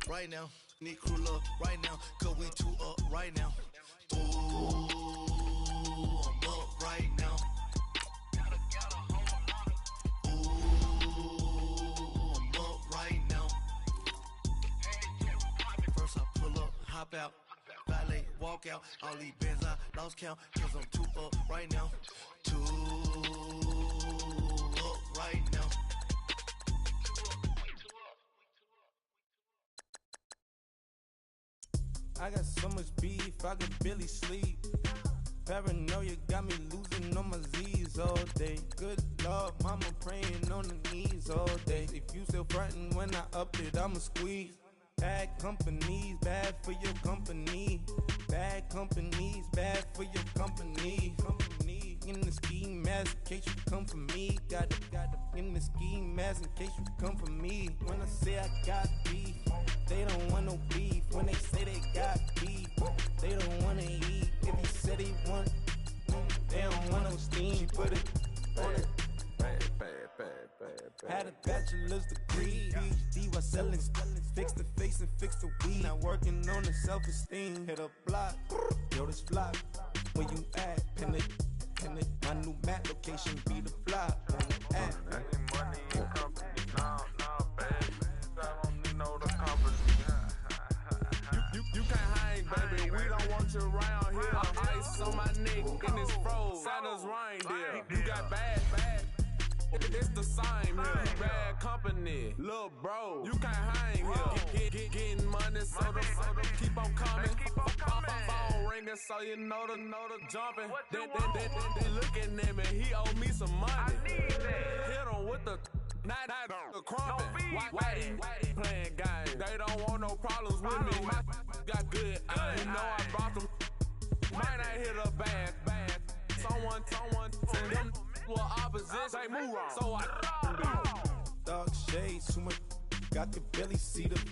right now. Need crew love right now, cause we two up right now. Ooh, I'm up right now. Ooh, I'm up right now. First I pull up, hop out, valet, walk out. All these bands I lost count, cause I'm two up right now. Two up right now. I got so much beef, I could barely sleep. Paranoia got me losing on my Z's all day. Good Lord, mama praying on the knees all day. If you still frontin' when I up it, I'ma squeeze. Bad companies, bad for your company. Bad companies, bad for your company. Company in the ski mask in case you come for me. Got it in the ski mask in case you come for me. When I say I got beef, they don't want no beef. When they say they got beef, they don't wanna eat. If you said they want, they don't want no steam. She put it on it. Had a bachelor's degree, PhD while selling. Fix the face and fix the weed. Now working on the self-esteem. Hit a block, yo this flop. Where you at? Pin it. My new map location be the flop. Any money in company, no, baby. I don't need no the company. You can't hang, baby. We don't want you around here. Ice on my neck and it's froze. Santa's reindeer. You got bad. It's the same here. Bad company, little bro. You can't hang here. Getting money, so the keep on coming. Phone ringing, so you know the jumping. They looking at me. He owe me some money. Hit him with the not the crumping. Whitey playing games. They don't want no problems with me. My got good. I know I brought them. Might not hit a bad. Someone send them. Well, opposition, they move wrong. So I dog shades, too much. Got the belly see them.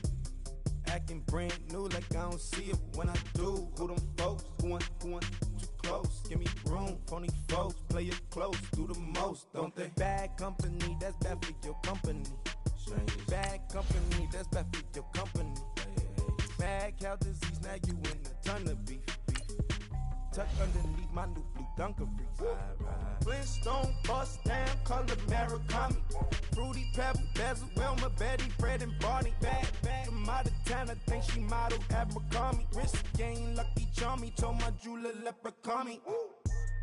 Acting brand new like I don't see it when I do. Who them folks? Who want too close? Give me room, phony folks. Play it close, do the most, don't they? Bad company, that's bad for your company. Bad company, that's bad for your company. Bad cow disease, now you in a ton of beef. Tucked underneath my new blue Dunkaroos. Flintstone, bust down, color Murakami. Fruity Pebble, Basil, Wilma, Betty, Fred, and Barney. Bad, from out of town, I think she model Abercrombie. Wrist game, Lucky Charmy, told my jeweler leprechaun me.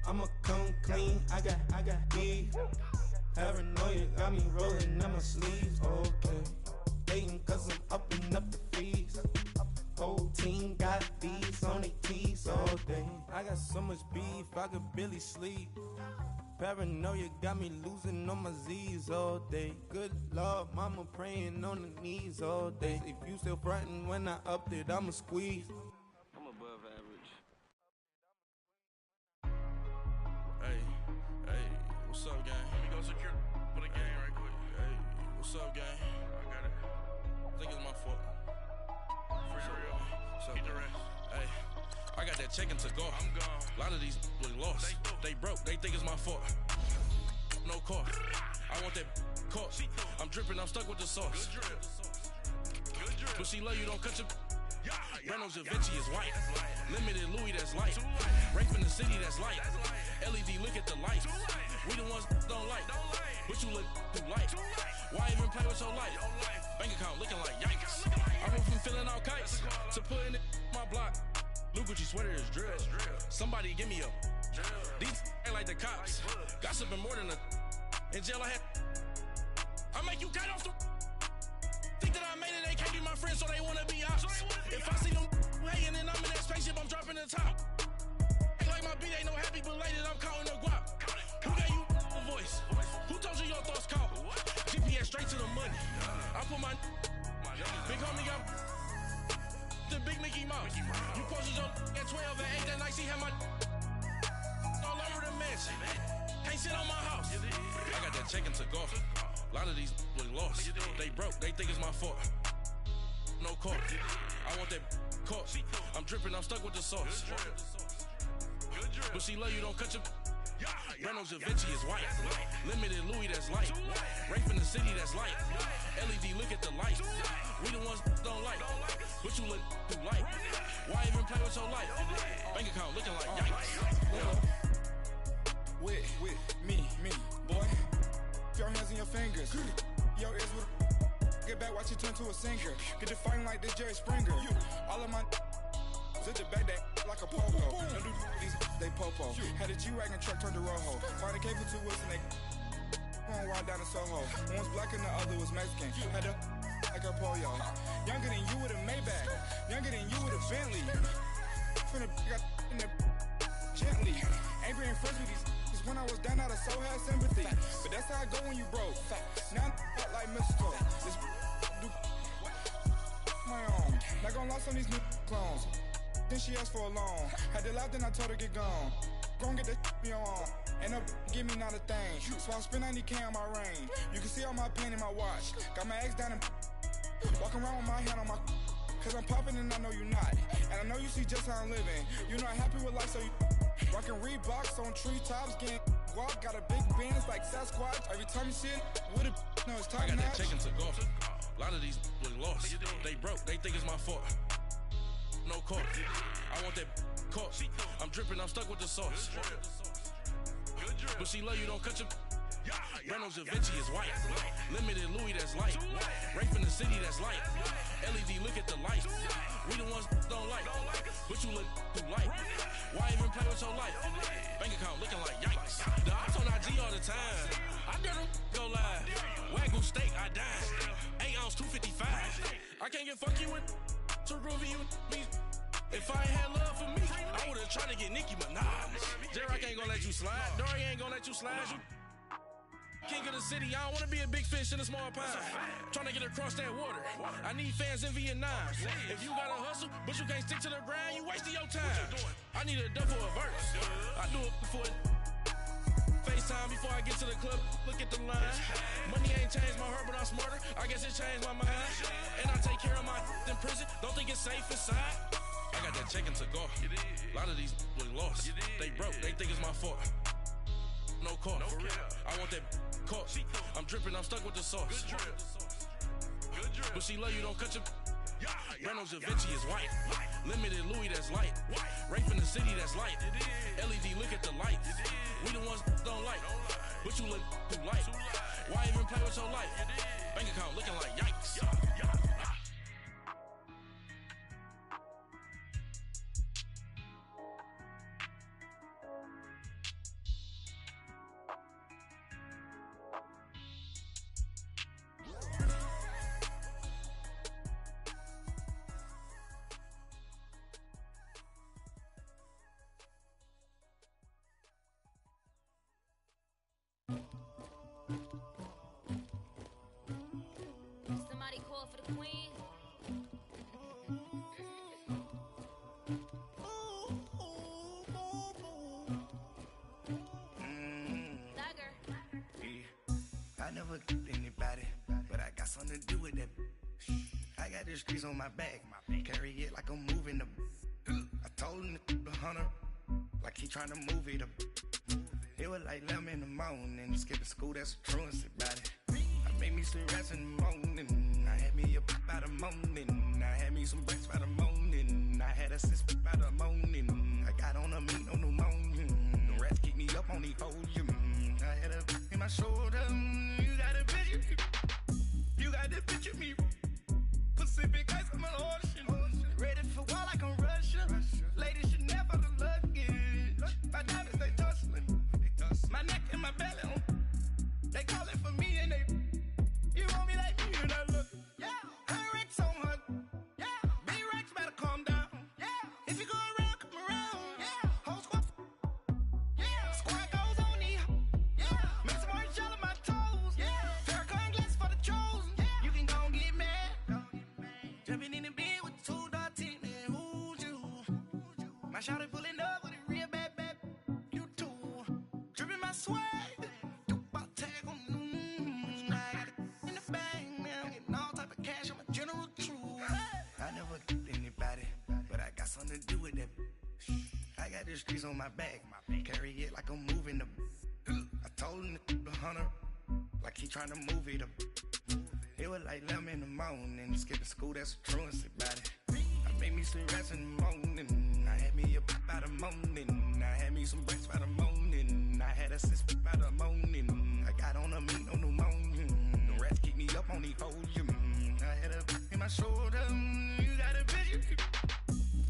I'ma come clean, I got beef. Paranoia got me rolling in my sleeves, okay. Dating cause I'm upping up the fees. Whole team got these on their tees all day. I got so much beef, I could barely sleep. Paranoia got me losing on my Z's all day. Good Lord, mama praying on the knees all day. If you still frontin' when I up it, I'ma squeeze. I'm above average. Hey, what's up, gang? Let me go secure for the game right quick. Hey, what's up, gang? I got it. I think it's my fault. For real. Keep the rest. Hey, I got that check-in to go. I'm gone. A lot of these look lost. They broke, they think it's my fault. No car. I want that car. I'm dripping, I'm stuck with the sauce. Good drip. But she love you, don't cut your. Reynolds Da Vinci is white. Limited Louis, that's light. Rape in the city, that's light. LED, look at the light. We the ones don't like. But you look too light. Why even play with your life? Bank account looking like yikes. I went from feeling all kites to putting it in my block. Blue Gucci sweater is drill. Somebody give me a. These ain't like the cops. Gossiping more than a. In jail I had. I make you cut off the. Think that I made it, they can't be my friends, so they wanna be ops. If I see them hating and I'm in that spaceship, I'm dropping the top. Ain't like my beat ain't no happy belated, I'm counting the guap. Who gave you a voice? Who told you your thoughts count? GPS straight to the money. I put my big homie got the big Mickey Mouse. You posted your at 12 and 8 that night, she had my all over the mansion. Can't sit on my house. I got that check-in to go. A lot of these look lost. They broke, they think it's my fault. No car. I want that car. I'm dripping, I'm stuck with the sauce. But she love you, don't cut your. Reynolds Da Vinci is white. Limited Louis that's light. Rape in the city that's light. LED look at the light. We the ones don't like. But you look too light. Why even play with your life? Bank account looking like yikes. With me, boy. Your hands and your fingers. Your ears with get back, watch you turn to a singer. Get to fighting like this Jerry Springer. All of my sit the back that like a pogo. Don't do these, they popo. Had a G-Wagon truck turned to Rojo. Find a cable 2 wheels and they going wild down in Soho. One was black and the other was Mexican. Had a like a pollo. Younger than you with a Maybach. Younger than you with a Bentley. Finna got in the gently. Angry and friends with these. When I was down out of so had sympathy. But that's how I go when you broke. Now I'm like mistletoe. This do my own. Not gonna lost on these new clones. Then she asked for a loan. Had to laugh, then I told her get gone. Gon' get that me on. Ain't no give me not a thing. So I spend 90K on my range. You can see all my pain in my watch. Got my ex down and walking around with my hand on my. Cause I'm popping and I know you not. And I know you see just how I'm living. You're not happy with life, so you rockin' Reeboks on treetops, getting guap. Got a big Benz like Sasquatch. Every time you see it, with a no, it's top I got notch. that chicken to go. A lot of these look lost. They broke, they think it's my fault. No court. I want that caught. I'm dripping, I'm stuck with the sauce. But she love you, don't cut your. Reynolds Da Vinci is white. Limited Louis that's light. Rape in the city that's light. LED look at the light. We the ones don't like. But you look too light. Why even play with your life? Bank account looking like yikes. The ops on IG all the time. I dare them go live. Wagyu steak, I died. 8 ounce, 255. I can't get funky with too groovy with me. If I ain't had love for me, I would've tried to get Nicki Minaj. J-Rock ain't gonna let you slide. Dory ain't gonna let you slide. You king of the city, I don't wanna be a big fish in a small pond. Trying to get across that water. I need fans in Vietnam. If you gotta hustle, but you can't stick to the grind, you wasting your time. I need a dub for a verse. I do it for it. FaceTime before I get to the club, look at the line. Money ain't changed my heart, but I'm smarter. I guess it changed my mind. And I take care of my in prison. Don't think it's safe inside. I got that chicken to go. A lot of these look lost. They broke, they think it's my fault. No court. I want that caught. I'm dripping, I'm stuck with the sauce. But she love you, don't cut your. Reynolds Da Vinci is white. Limited Louis that's light. Rape in the city that's light. LED look at the light. We the ones don't like. But you look too light. Why even play with your life? Bank account looking like yikes. Somebody call for the queen. I never killed anybody, but I got something to do with that. I got the streets on my back, carry it like I'm moving the. I told him the hunter, like he trying to move it up. It was like 11 in the morning, skipping school, that's a truancy about it. I made me some rats in the morning, I had me a pop by the morning, I had me some bricks by the morning, I had a sis by the morning, I got on a meat on the morning, the rats keep me up on the podium, I had a in my shoulder, you got a picture, you got the picture me, Pacific ice on my ocean, ready for war like I'm Russian, ladies should never the luggage, my diamonds they tussling, my neck and my belly on, they calling for me and they, you want me like me and I look, yeah, her Rex on her, yeah, big Rex better calm down, yeah, if you go around, come around, yeah, whole squad, yeah, squad goes on the, yeah, make some orange gel on my toes, yeah, Farrakhan glass for the chosen, yeah, you can go and get mad, jumping in the bed with 2 dark teeth, man, who's you, my shawty pulling up with a real bad, you too, dripping my swag, something to do with that. I got the streets on my back, carry it like I'm moving the. I told him the hunter, like he trying to move it up. It was like 11 in the morning, skipping school, that's a truancy about it. I made me some rest in the morning, I had me a pop by the morning, I had me some breaks by the morning, I had a sis by the morning, I got on a meat on the morning, the rats keep me up on the podium, I had a in my shoulder, you got a picture.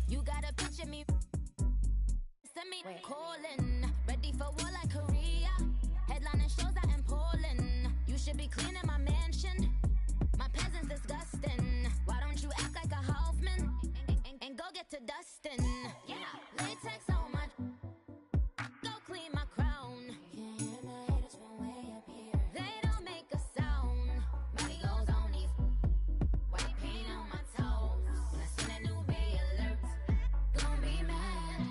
You got a picture me, send me calling, ready for war like Korea, headlining shows out in Poland, you should be cleaning my mansion. My peasant's disgusting. Why don't you act like a Hoffman and go get to dustin'? Yeah, latex on my. Go clean my crown. You can hear my haters from way up here. They don't make a sound. Body goes on these. White paint on my toes. When I send a new bay alert, gonna be mad.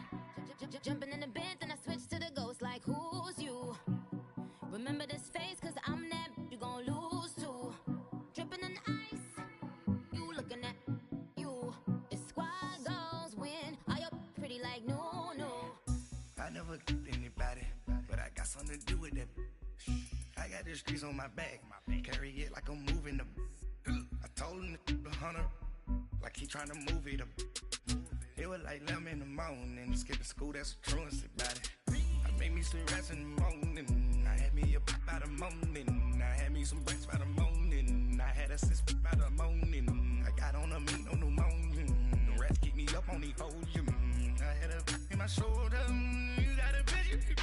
Jumping in the bed, then I switch to the ghost like who's you? Remember this face, cause I'm that you gon' lose to. Dripping in ice, you looking at you. It's squad goals win. Are you pretty like no? I never killed anybody, but I got something to do with that. I got the streets on my back, carry it like I'm moving the. I told him the hunter, like he trying to move it up. It was like 11 in the morning, skipping school, that's a truancy about it. I made me some rest in the morning, I had me a pop by the morning, I had me some breaks by the morning, I had a sis by the morning, I got on a meat on the morning, the rats keep me up on the podium, I had a in my shoulder, you got a picture.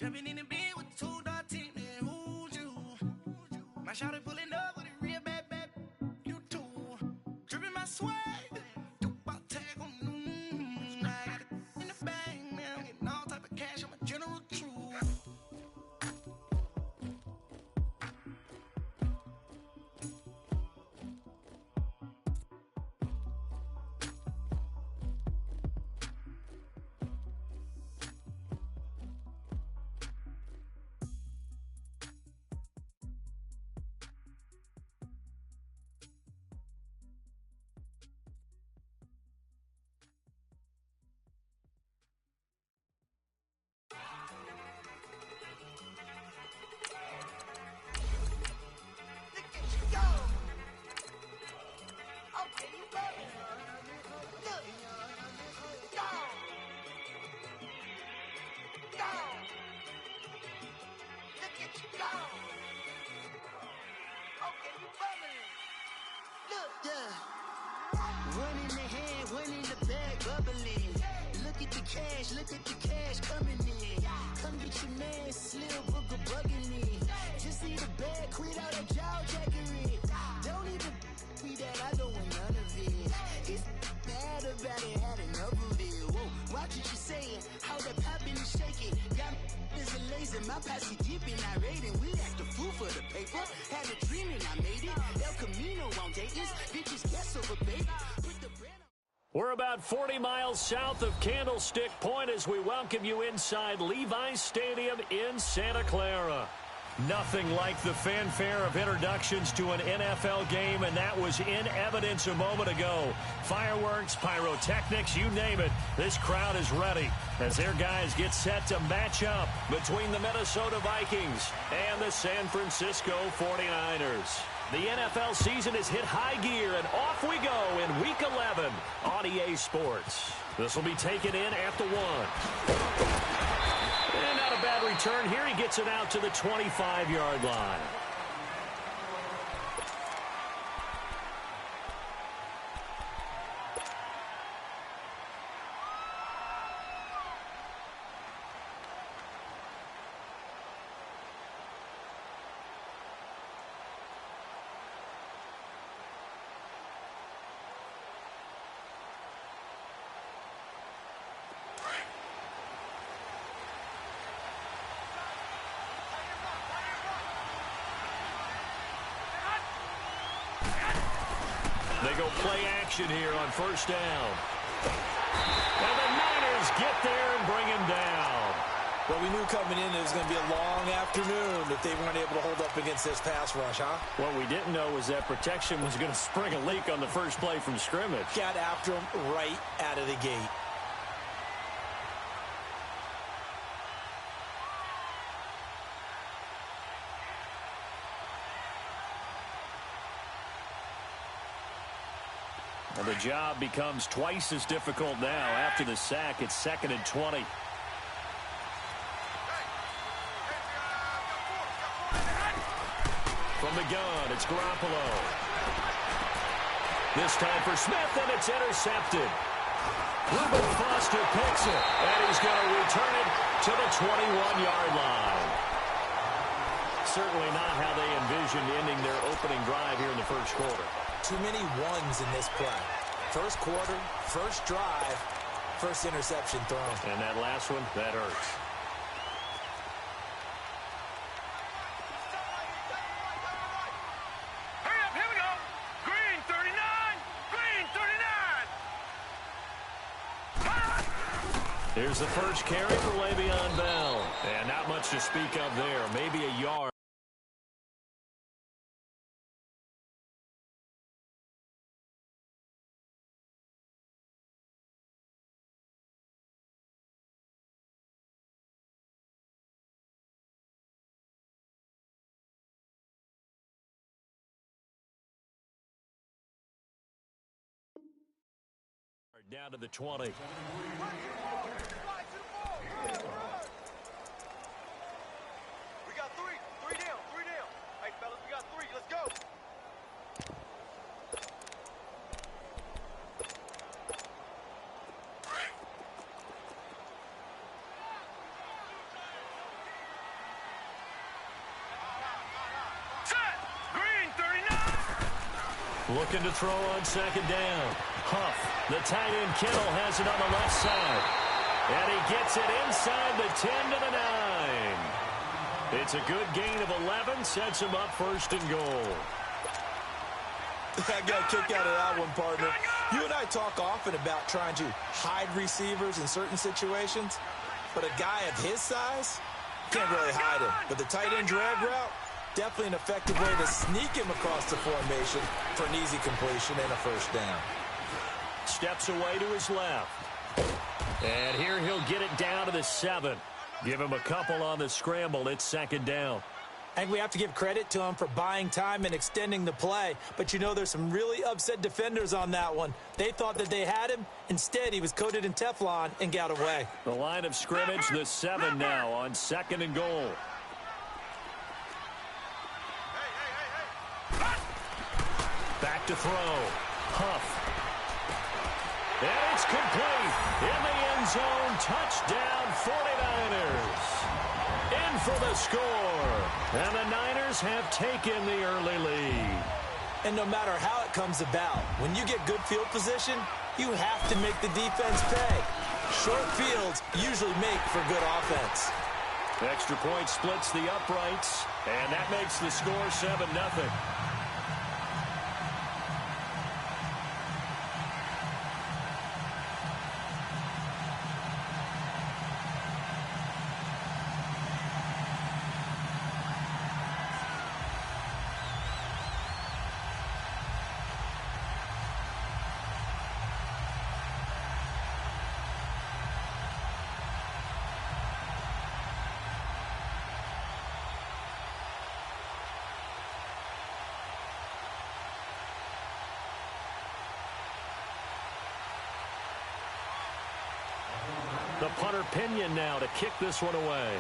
Jumping in the bed with 2 dark teeth, man, who's you? My shawty pulling up with a real bad, you too. Dripping my swag. One in the hand, one in the bag, bubbling. Look at the cash coming in. Come get your man, Slim Booker bugging me. Just need a bag, quit all that jaw jackery. Don't even me that, I don't want none of it. It's bad about it, had enough of it. Whoa, watch what you saying, how that poppin' and shaking. Got is a laser, my posse dipping, I raiding. We act a fool for the paper. Had a dream and I made it. El Camino on Dayton's, bitches guess over baby. We're about 40 miles south of Candlestick Point as we welcome you inside Levi's Stadium in Santa Clara. Nothing like the fanfare of introductions to an NFL game, and that was in evidence a moment ago. Fireworks, pyrotechnics, you name it. This crowd is ready as their guys get set to match up between the Minnesota Vikings and the San Francisco 49ers. The NFL season has hit high gear, and off we go in Week 11 on EA Sports. This will be taken in at the 1. And not a bad return here. He gets it out to the 25-yard line. They go play action here on first down. And the Niners get there and bring him down. Well, we knew coming in it was going to be a long afternoon if they weren't able to hold up against this pass rush, huh? What we didn't know was that protection was going to spring a leak on the first play from scrimmage. Got after him right out of the gate. And the job becomes twice as difficult now. After the sack, it's 2nd and 20. From the gun, it's Garoppolo. This time for Smith, and it's intercepted. Reuben Foster picks it, and he's going to return it to the 21-yard line. Certainly not how they envisioned ending their opening drive here in the first quarter. Too many ones in this play. First quarter, first drive, first interception thrown. And that last one, that hurts. Hurry up, here we go. Green 39, green 39. Here's the first carry for Le'Veon Bell. And not much to speak of there. Maybe a yard. Down to the 20. We got three down. Hey, fellas, we got 3. Let's go. Set. Green 39. Looking to throw on 2nd down. Huff, the tight end Kittle has it on the left side. And he gets it inside the 10 to the 9. It's a good gain of 11, sets him up 1st and goal. I got a kick out of that one, partner. You and I talk often about trying to hide receivers in certain situations, but a guy of his size can't really hide him. But the tight end drag route, definitely an effective way to sneak him across the formation for an easy completion and a 1st down. Steps away to his left. And here he'll get it down to the 7. Give him a couple on the scramble. It's 2nd down. I think we have to give credit to him for buying time and extending the play. But, you know, there's some really upset defenders on that one. They thought that they had him. Instead, he was coated in Teflon and got away. The line of scrimmage, the 7 now on 2nd and goal. Back to throw. Huff. And it's complete. In the end zone, touchdown 49ers. In for the score. And the Niners have taken the early lead. And no matter how it comes about, when you get good field position, you have to make the defense pay. Short fields usually make for good offense. Extra point splits the uprights, and that makes the score 7-0. The punter Pinion now to kick this one away.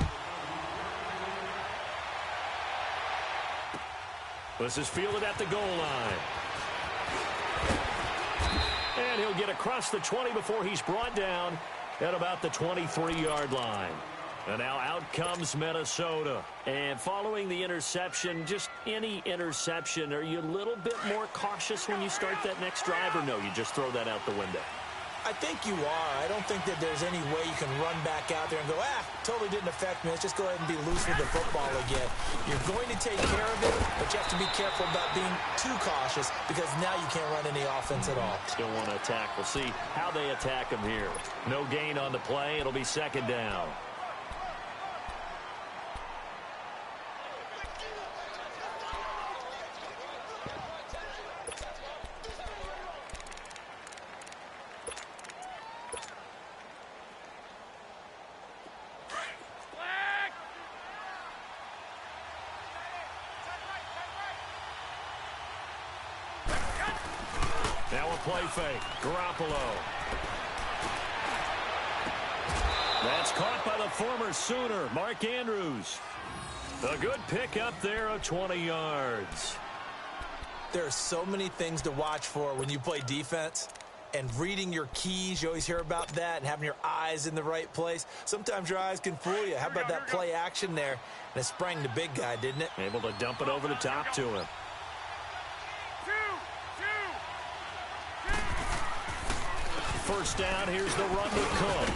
This is fielded at the goal line. And he'll get across the 20 before he's brought down at about the 23-yard line. And now out comes Minnesota. And following the interception, just any interception, are you a little bit more cautious when you start that next drive, or no, you just throw that out the window? I think you are. I don't think that there's any way you can run back out there and go, totally didn't affect me. Let's just go ahead and be loose with the football again. You're going to take care of it, but you have to be careful about being too cautious because now you can't run any offense at all. Still want to attack. We'll see how they attack him here. No gain on the play. It'll be 2nd down. Now a play fake. Garoppolo. That's caught by the former Sooner, Mark Andrews. A good pickup there of 20 yards. There are so many things to watch for when you play defense. And reading your keys, you always hear about that, and having your eyes in the right place. Sometimes your eyes can fool you. How about that play action there? And it sprang the big guy, didn't it? Able to dump it over the top to him. First down, here's the run with Cook.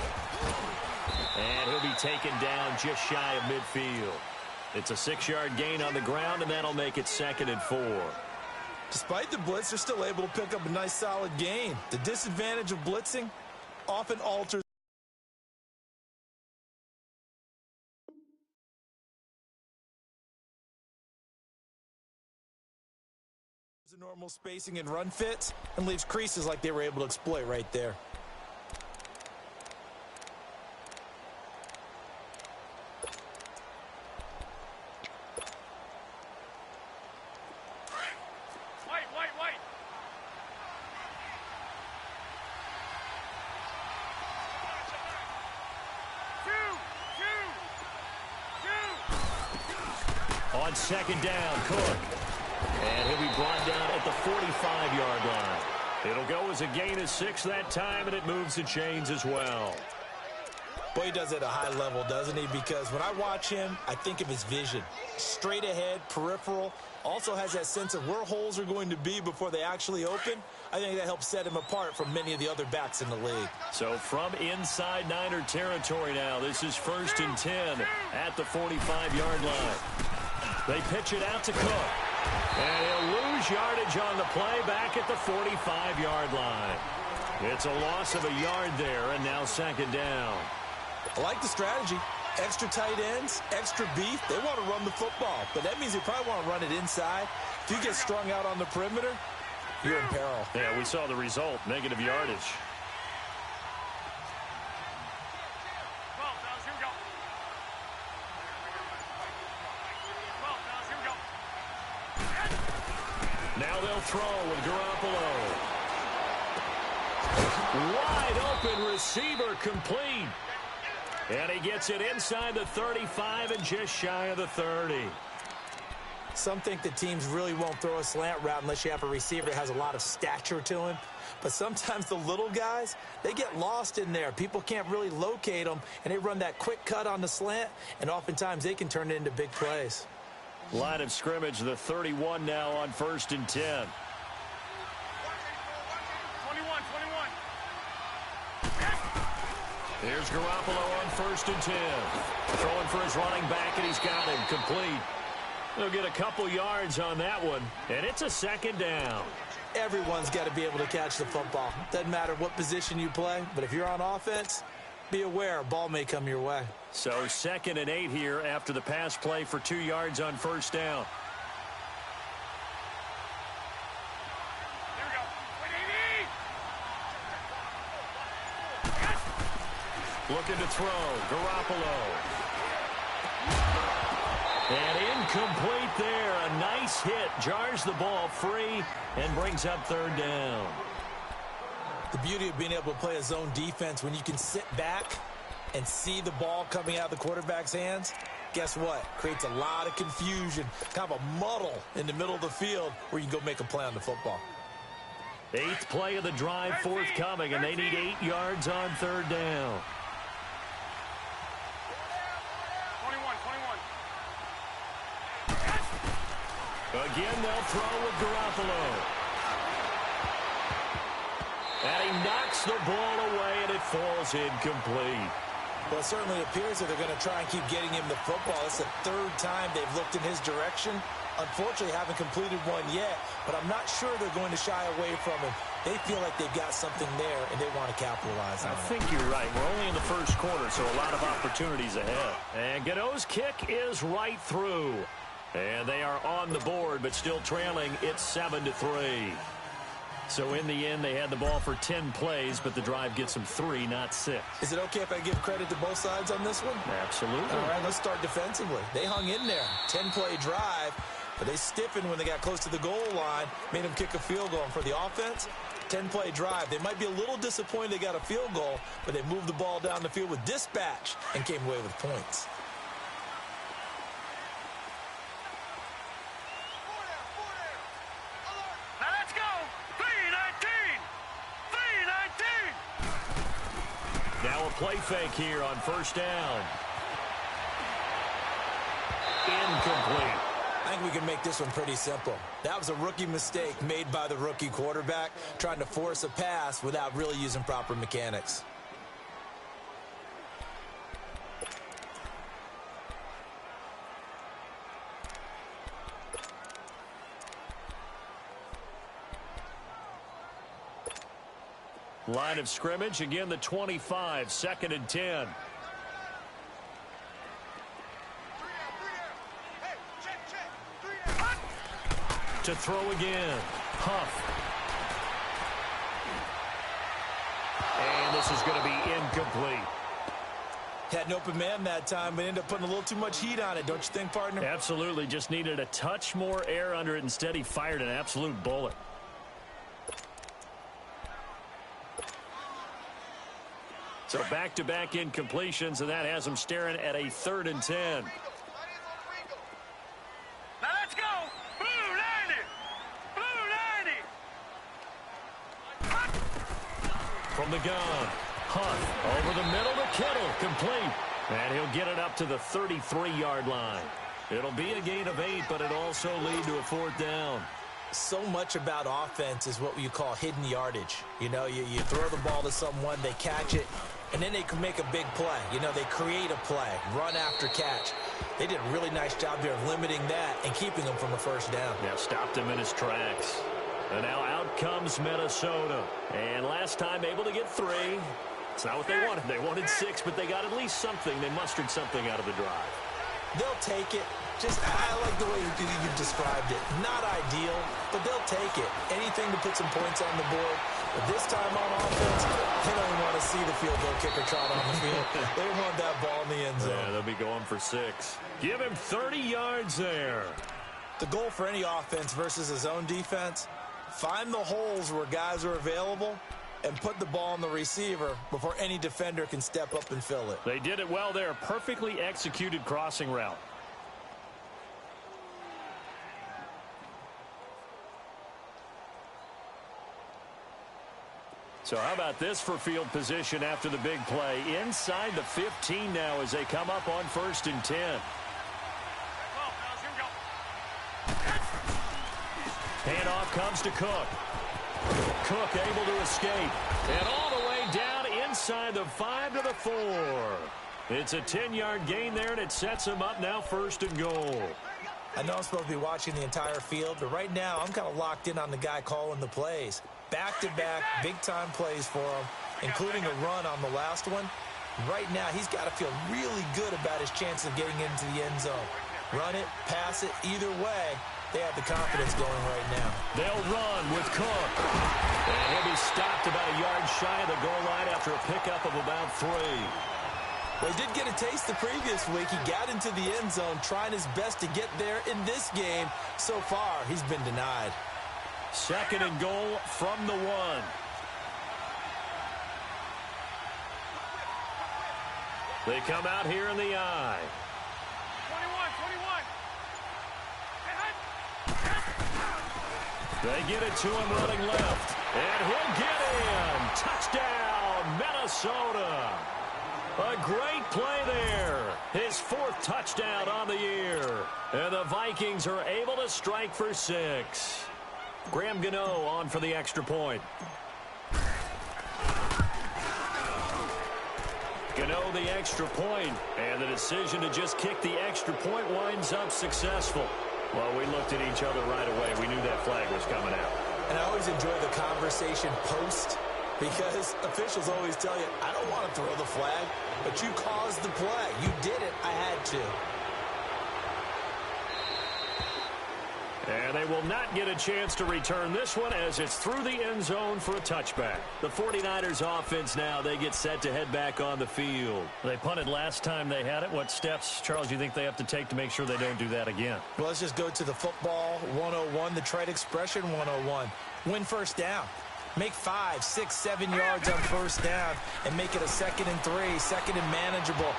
And he'll be taken down just shy of midfield. It's a 6-yard gain on the ground, and that'll make it 2nd and 4. Despite the blitz, they're still able to pick up a nice, solid gain. The disadvantage of blitzing often alters the normal spacing and run fits and leaves creases like they were able to exploit right there. On 2nd down, Cook. And he'll be brought down at the 45-yard line. It'll go as a gain of 6 that time, and it moves the chains as well. Boy, he does it at a high level, doesn't he? Because when I watch him, I think of his vision. Straight ahead, peripheral. Also has that sense of where holes are going to be before they actually open. I think that helps set him apart from many of the other backs in the league. So from inside Niner territory now, this is 1st and 10 at the 45-yard line. They pitch it out to Cook. And he'll lose yardage on the play back at the 45-yard line. It's a loss of a yard there, and now 2nd down. I like the strategy. Extra tight ends, extra beef. They want to run the football, but that means they probably want to run it inside. If you get strung out on the perimeter, you're in peril. Yeah, we saw the result, negative yardage. Now they'll throw with Garoppolo. Wide open receiver, complete. And he gets it inside the 35 and just shy of the 30. Some think that teams really won't throw a slant route unless you have a receiver that has a lot of stature to him. But sometimes the little guys, they get lost in there. People can't really locate them, and they run that quick cut on the slant, and oftentimes they can turn it into big plays. Line of scrimmage, the 31 now on 1st and 10. 21. Here's Garoppolo on 1st and 10. Throwing for his running back, and he's got him complete. They'll get a couple yards on that one, and it's a 2nd down. Everyone's got to be able to catch the football. Doesn't matter what position you play, but if you're on offense, be aware a ball may come your way. So 2nd and 8 here after the pass play for 2 yards on 1st down. Here we go. Looking to throw. Garoppolo. And incomplete there. A nice hit. Jars the ball free and brings up 3rd down. The beauty of being able to play a zone defense when you can sit back and see the ball coming out of the quarterback's hands, guess what? Creates a lot of confusion, kind of a muddle in the middle of the field where you can go make a play on the football. 8th play of the drive forthcoming, and they need 8 yards on 3rd down. 21. Again, they'll throw with Garoppolo. And he knocks the ball away, and it falls incomplete. Well, it certainly appears that they're going to try and keep getting him the football. It's the 3rd time they've looked in his direction. Unfortunately, haven't completed one yet, but I'm not sure they're going to shy away from him. They feel like they've got something there, and they want to capitalize on it. I think you're right. We're only in the 1st quarter, so a lot of opportunities ahead. And Gano's kick is right through. And they are on the board, but still trailing. It's 7-3. So in the end, they had the ball for 10 plays, but the drive gets them 3, not 6. Is it okay if I give credit to both sides on this one? Absolutely. All right, let's start defensively. They hung in there. 10-play drive, but they stiffened when they got close to the goal line, made them kick a field goal. And for the offense, 10-play drive. They might be a little disappointed they got a field goal, but they moved the ball down the field with dispatch and came away with points. Now let's go. 3-19. 3-19. Now a play fake here on first down. Incomplete. I think we can make this one pretty simple. That was a rookie mistake made by the rookie quarterback, trying to force a pass without really using proper mechanics. Line of scrimmage, again the 25, 2nd and 10. To throw again. Huff. And this is going to be incomplete. Had an open man that time, but ended up putting a little too much heat on it, don't you think, partner? Absolutely. Just needed a touch more air under it. Instead, he fired an absolute bullet. So back-to-back incompletions, and that has him staring at a 3rd and 10. Now let's go. Blue 90. From the gun, Huff over the middle to Kittle, complete. And he'll get it up to the 33-yard line. It'll be a gain of 8, but it'll also lead to a 4th down. So much about offense is what you call hidden yardage. You know, you throw the ball to someone, they catch it, and then they can make a big play. You know, they create a play, run after catch. They did a really nice job there of limiting that and keeping him from a first down. Yeah, stopped him in his tracks. And now out comes Minnesota. And last time able to get 3. It's not what they wanted. They wanted 6, but they got at least something. They mustered something out of the drive. They'll take it. Just, I like the way you described it. Not ideal, but they'll take it. Anything to put some points on the board. But this time on offense, they don't even want to see the field goal kicker trot on the field. They want that ball in the end zone. Yeah, they'll be going for 6. Give him 30 yards there. The goal for any offense versus his own defense, find the holes where guys are available and put the ball on the receiver before any defender can step up and fill it. They did it well there. Perfectly executed crossing route. So how about this for field position after the big play? Inside the 15 now as they come up on 1st and 10. Handoff comes to Cook. Cook able to escape. And all the way down inside the 5 to the 4. It's a 10-yard gain there, and it sets him up now 1st and goal. I know I'm supposed to be watching the entire field, but right now I'm kind of locked in on the guy calling the plays. Back-to-back, big-time plays for him, including a run on the last one. Right now, he's got to feel really good about his chance of getting into the end zone. Run it, pass it, either way, they have the confidence going right now. They'll run with Cook. And he'll be stopped about a yard shy of the goal line after a pickup of about 3. Well, he did get a taste the previous week. He got into the end zone, trying his best to get there in this game. So far, he's been denied. 2nd and goal from the 1. They come out here in the I. 21. They get it to him running left. And he'll get in. Touchdown, Minnesota. A great play there. His 4th touchdown on the year. And the Vikings are able to strike for 6. Graham Gano on for the extra point. Gano the extra point, and the decision to just kick the extra point winds up successful. Well, we looked at each other right away. We knew that flag was coming out. And I always enjoy the conversation post, because officials always tell you, I don't want to throw the flag, but you caused the play. You did it. I had to. And they will not get a chance to return this one as it's through the end zone for a touchback. The 49ers offense now, they get set to head back on the field. They punted last time they had it. What steps, Charles, do you think they have to take to make sure they don't do that again? Well, let's just go to the football 101, the trade expression 101. Win first down. Make 5, 6, 7 yards on first down and make it a 2nd and 3, 2nd and manageable.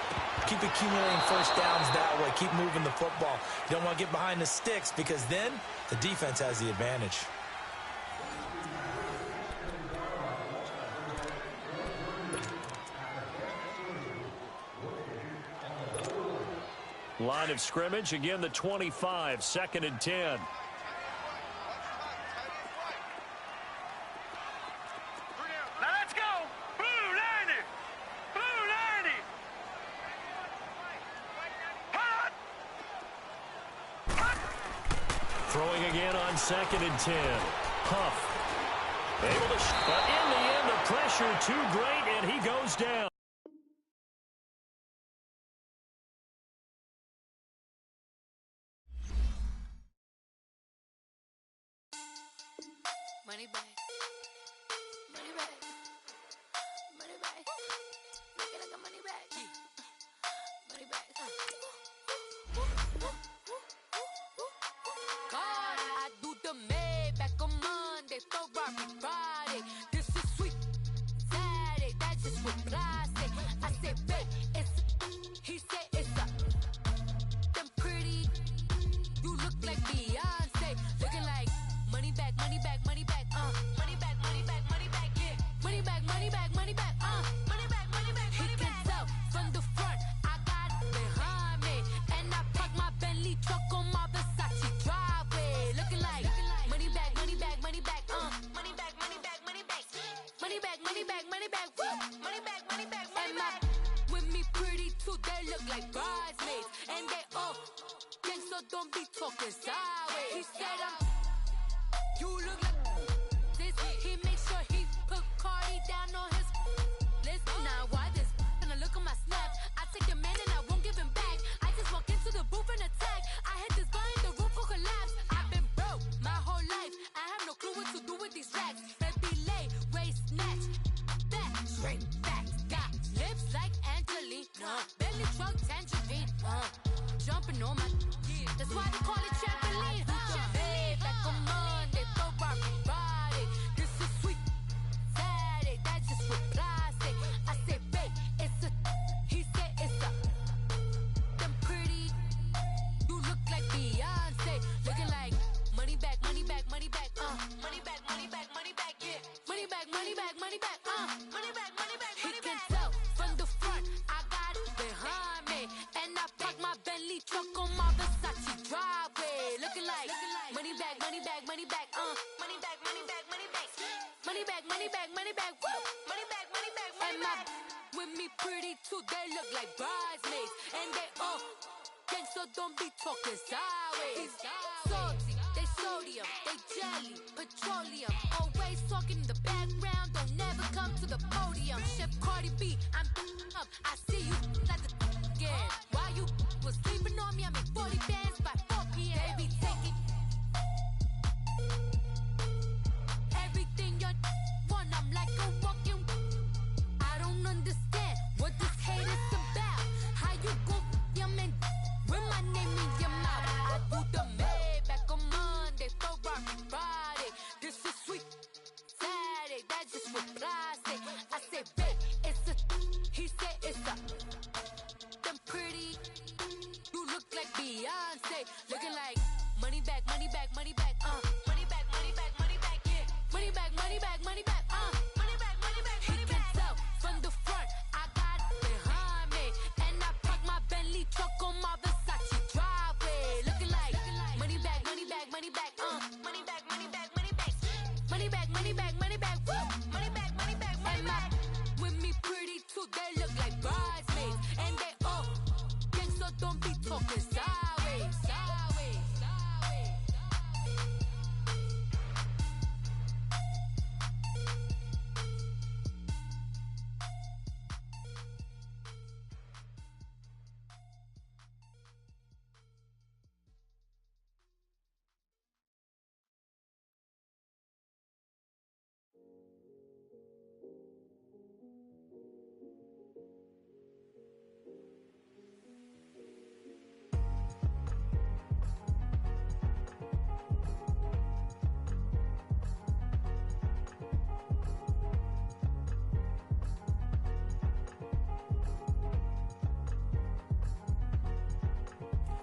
Keep accumulating first downs that way. Keep moving the football. You don't want to get behind the sticks because then the defense has the advantage. Line of scrimmage, again the 25, 2nd and 10. Let's go! Blue 90! Blue 90! Throwing again on 2nd and 10. Huff. Able to, but in the end, the pressure too great, and he goes down. Money back. Money back. Money back. Look at the money back. Money back. God, I do the Maybach on Monday, Ferrari Friday. This is sweet Saturday. That's just what I say. I say, babe, it's. He said it's a. Them pretty. You look like Beyonce. Looking like money back, money back, money back. Money back, money back, money back, yeah. Money back, money back, money back, money back, money back, money back. He can tell from the front, I got it behind me. And I park my Bentley truck on my Versace driveway. Looking like money back, money back, money back, money back, money back, money back. Money back, money back, money back, woo. Money back, money back, money back. With me pretty too, they look like bridesmaids. And they all gang, so don't be talking sideways. He said you look like this. He makes sure he put Cardi down on his list. Now why this? Gonna look at my snap. I take your man and I won't give him back. I just walk into the booth and attack. I hit this guy in the roof will collapse. I've been broke my whole life. I have no clue what to do with these racks. Baby lay, waist snatch, back, straight back. Got lips like Angelina. Belly truck tangerine. Jumping on my. That's why they call it trampoline. Trampoline back on Monday, Ferrari Friday. This is sweet Saturday. That's just what I say. I say, babe, it's a. He said it's a. Them pretty. You look like Beyonce. Looking like money back, money back, money back. Money back, money back, money back, yeah. Money back, money back, money back. Money back, money back, money back. He can tell from the front, I got it behind me. And I park my Bentley truck on my Versace driveway. Looking like money back, money back, money back. Money back, money back, money back. Money back, money back, money back. Woo. Money back, money back, money back. With me pretty too, they look like bridesmaids. And they all gang, so don't be talking sideways. Salty, they sodium, they jelly, petroleum. Always talking in the background, don't never come to the podium. Chef Cardi B, I'm up. I see you like the again. Why you was sleeping on me? I make 40 bands by 4 p.m. Baby, take it. Everything you want, I'm like a walking. I don't understand what this hate is about. How you go your man with my name in your mouth? I do the Maybach on Monday, Ferrari Friday. This is sweet Saturday. That's just what I say. I say, babe, it's a. He said it's a. Them pretty. You look like Beyonce. Looking like money back, money back, money back. Money back, money back, money back, yeah. Money back, money back, money back. Money back, money back, money back. He can tell from the front, I got it behind me. And I park my Bentley truck on my Versace driveway. Looking like money back, money back, money back. Money back, money back, money back. Money back, money back, money back. Woo. Money back, money back, money back. With me pretty too, they look like bridesmaids. And they all gang, so don't be talking sideways. Sideways.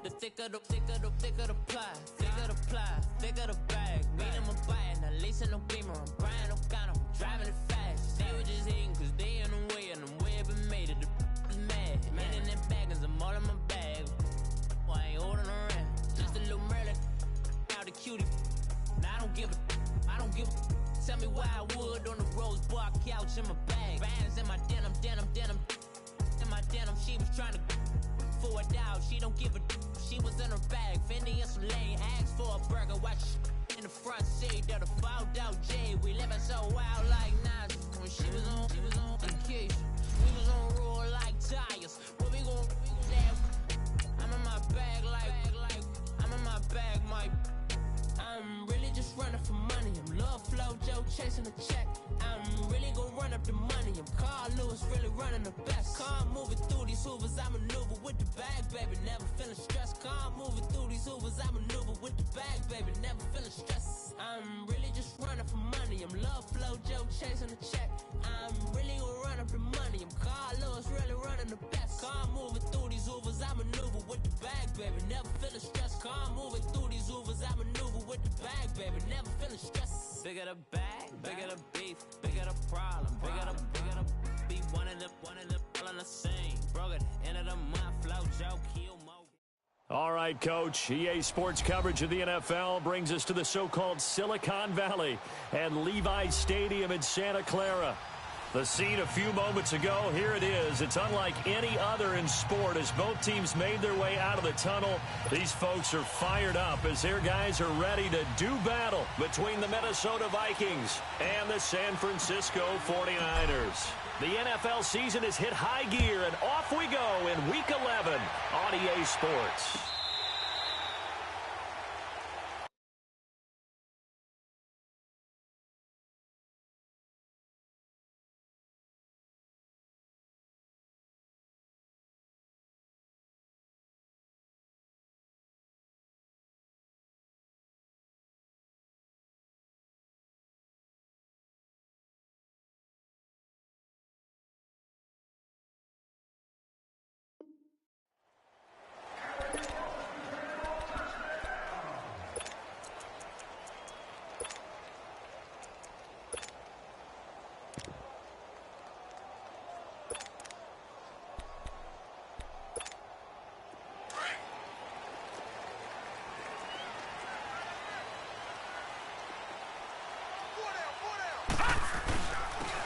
The thicker the ply, thicker the ply, thicker the bag. Meet them a buying, at least in no beamer. I'm Brian O'Connor, I'm driving it fast. They were just hating cause they in the way, and the way I've been made it. The mad. Man in them baggins, I'm all in my bag. Well, I ain't holding around. Just a little Merlin, out the cutie. Now I don't give a. Tell me why I would on the rose bar couch in my bag. Bands in my denim. In my denim, she was trying to for a doubt. She don't give a. She was in her bag. Fendi and some lane. Asked for a burger. Watch in the front seat. That a fouled out J. We living so wild like Nas. When she was on vacation. We was on roll like tires. What we gon' I'm in my bag like I'm in my bag, my. I'm really just running for money. I'm Love Flow Joe chasing a check. I'm really gonna run up the money. I'm Carl Lewis, really running the best. Calm moving through these hoovers, I maneuver with the bag, baby. Never feeling stressed. Calm moving through these hoovers, I maneuver with the bag, baby. Never feeling stressed. I'm really just running for money. I'm Love Flow Joe chasing a check. I'm really gonna run up the money. I'm Carl Lewis, really running the best. Calm moving through these hoovers, I maneuver with the bag, baby. Never feeling stressed. Calm moving through these hoovers, I maneuver with the bag, baby. Never feeling stressed. Bigger the bag, bigger the beef, bigger the problem, bigger the be one of them all in the same. Broke at the end of the month, Flow Joe, kill Mo. All right, Coach. EA Sports coverage of the NFL brings us to the so-called Silicon Valley and Levi's Stadium in Santa Clara. The scene a few moments ago, here it is. It's unlike any other in sport as both teams made their way out of the tunnel. These folks are fired up as their guys are ready to do battle between the Minnesota Vikings and the San Francisco 49ers. The NFL season has hit high gear, and off we go in Week 11 on EA Sports.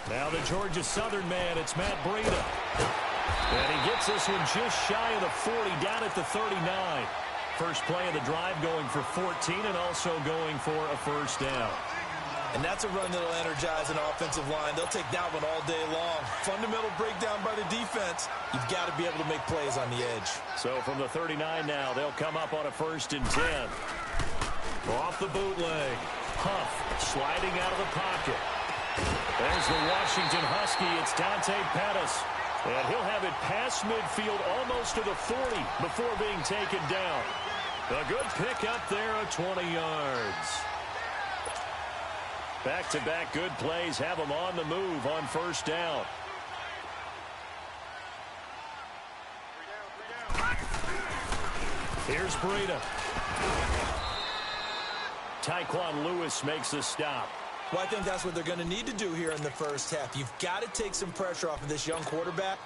Now the Georgia Southern man, it's Matt Breida. And he gets this one just shy of the 40, down at the 39. First play of the drive going for 14 and also going for a first down. And that's a run that'll energize an offensive line. They'll take that one all day long. Fundamental breakdown by the defense. You've got to be able to make plays on the edge. So from the 39 now, they'll come up on a 1st and 10. Off the bootleg. Huff sliding out of the pocket. There's the Washington Husky. It's Dante Pettis. And he'll have it past midfield almost to the 40 before being taken down. A good pickup there of 20 yards. Back-to-back good plays have them on the move on first down. Here's Breida. Tyquan Lewis makes the stop. Well, I think that's what they're going to need to do here in the first half. You've got to take some pressure off of this young quarterback,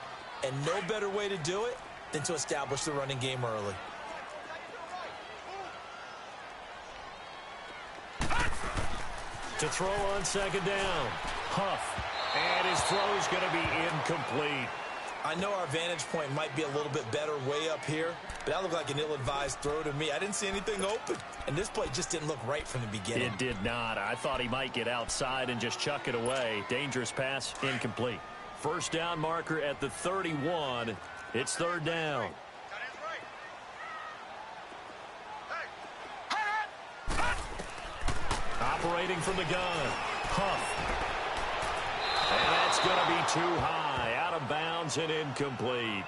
and no better way to do it than to establish the running game early. To throw on second down. Huff. And his throw is going to be incomplete. I know our vantage point might be a little bit better way up here, but that looked like an ill-advised throw to me. I didn't see anything open, and this play just didn't look right from the beginning. It did not. I thought he might get outside and just chuck it away. Dangerous pass, incomplete. First down marker at the 31. It's third down. Operating from the gun. Huff. And that's going to be too high. Out of bounds and incomplete.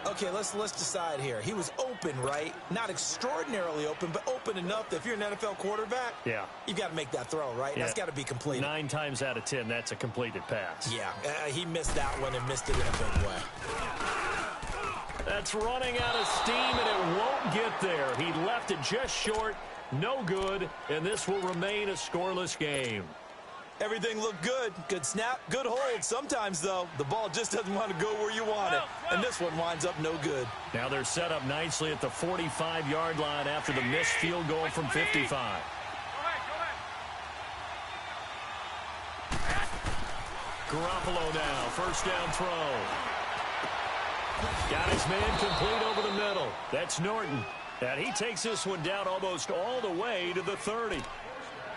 Okay, let's decide here. He was open, right? Not extraordinarily open, but open enough that if you're an NFL quarterback, yeah, you've got to make that throw, right? Yeah. That's got to be completed. 9 times out of 10, that's a completed pass. Yeah, he missed that one and missed it in a big way. That's running out of steam, and it won't get there. He left it just short, no good, and this will remain a scoreless game. Everything looked good. Good snap, good hold. Sometimes, though, the ball just doesn't want to go where you want it. And this one winds up no good. Now they're set up nicely at the 45-yard line after the missed field goal from 55. Garoppolo now, first down throw. Got his man complete over the middle. That's Norton. And he takes this one down almost all the way to the 30.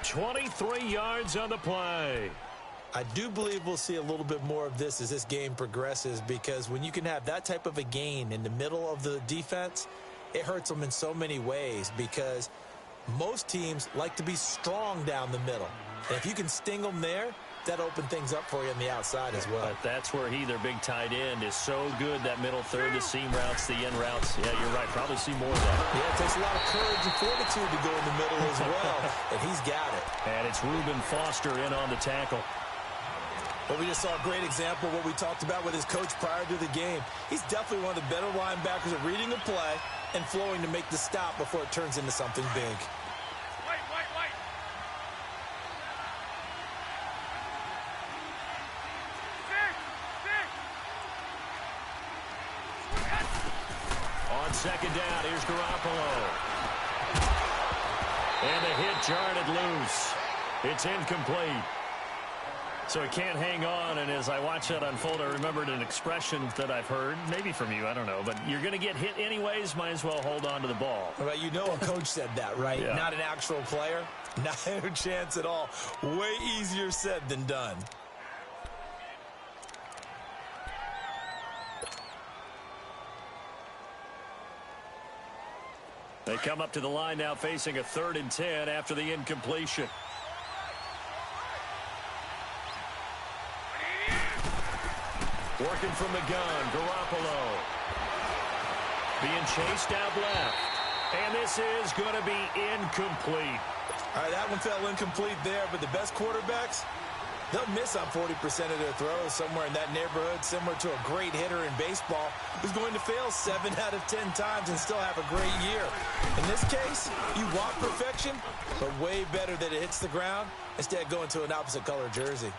23 yards on the play. I do believe we'll see a little bit more of this as this game progresses, because when you can have that type of a gain in the middle of the defense, it hurts them in so many ways, because most teams like to be strong down the middle. And if you can sting them there, that open things up for you on the outside as well. But that's where their big tight end, is so good, that middle third, the seam routes, the end routes. Yeah, you're right. Probably see more of that. Yeah, it takes a lot of courage and fortitude to go in the middle as well, and he's got it. And it's Reuben Foster in on the tackle. But we just saw a great example of what we talked about with his coach prior to the game. He's definitely one of the better linebackers at reading a play and flowing to make the stop before it turns into something big. Second down, here's Garoppolo. And the hit jarred it loose. It's incomplete. So he can't hang on, and as I watch that unfold, I remembered an expression that I've heard, maybe from you, I don't know, but you're going to get hit anyways, might as well hold on to the ball. Well, you know a coach said that, right? Yeah. Not an actual player. No chance at all. Way easier said than done. They come up to the line now facing a 3rd and 10 after the incompletion. Working from the gun, Garoppolo. Being chased out left. And this is going to be incomplete. All right, that one fell incomplete there, but the best quarterbacks, they'll miss on 40% of their throws, somewhere in that neighborhood, similar to a great hitter in baseball who's going to fail 7 out of 10 times and still have a great year. In this case, you want perfection, but way better that it hits the ground instead of going to an opposite color jersey.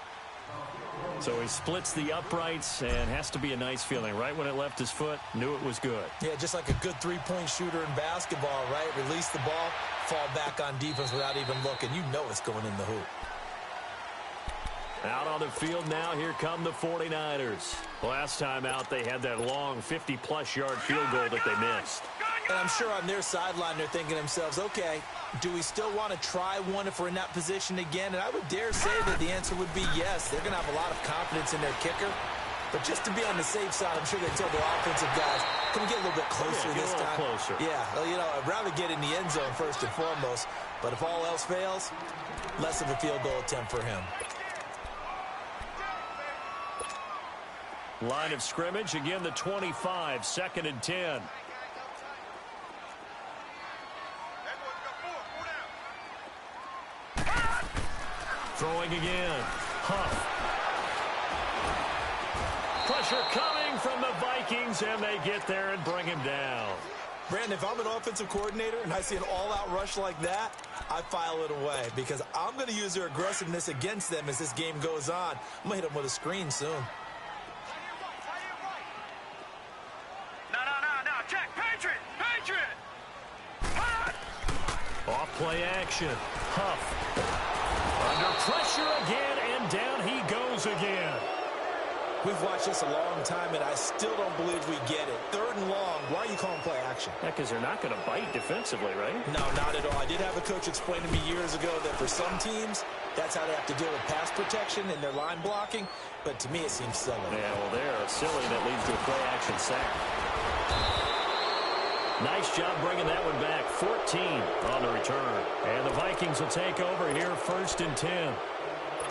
So he splits the uprights, and has to be a nice feeling. Right when it left his foot, knew it was good. Yeah, just like a good three-point shooter in basketball, right? Release the ball, fall back on defense without even looking. You know it's going in the hoop. Out on the field now, here come the 49ers. Last time out, they had that long 50-plus yard field goal that they missed. And I'm sure on their sideline, they're thinking to themselves, okay, do we still want to try one if we're in that position again? And I would dare say that the answer would be yes. They're going to have a lot of confidence in their kicker. But just to be on the safe side, I'm sure they told their offensive guys, can we get a little bit closer this time? Closer. Yeah, well, you know, I'd rather get in the end zone first and foremost. But if all else fails, less of a field goal attempt for him. Line of scrimmage, again the 25, 2nd and 10. Throwing again. Huff. Pressure coming from the Vikings, and they get there and bring him down. Brandon, if I'm an offensive coordinator and I see an all-out rush like that, I file it away because I'm going to use their aggressiveness against them as this game goes on. I'm going to hit them with a screen soon. Check, Patriot! Off play action. Huff. Under pressure again, and down he goes again. We've watched this a long time, and I still don't believe we get it. 3rd and long. Why are you calling play action? Yeah, because they're not going to bite defensively, right? No, not at all. I did have a coach explain to me years ago that for some teams, that's how they have to deal with pass protection and their line blocking. But to me, it seems silly. Yeah, well, they're silly. That leads to a play action sack. Nice job bringing that one back. 14 on the return. And the Vikings will take over here 1st and 10.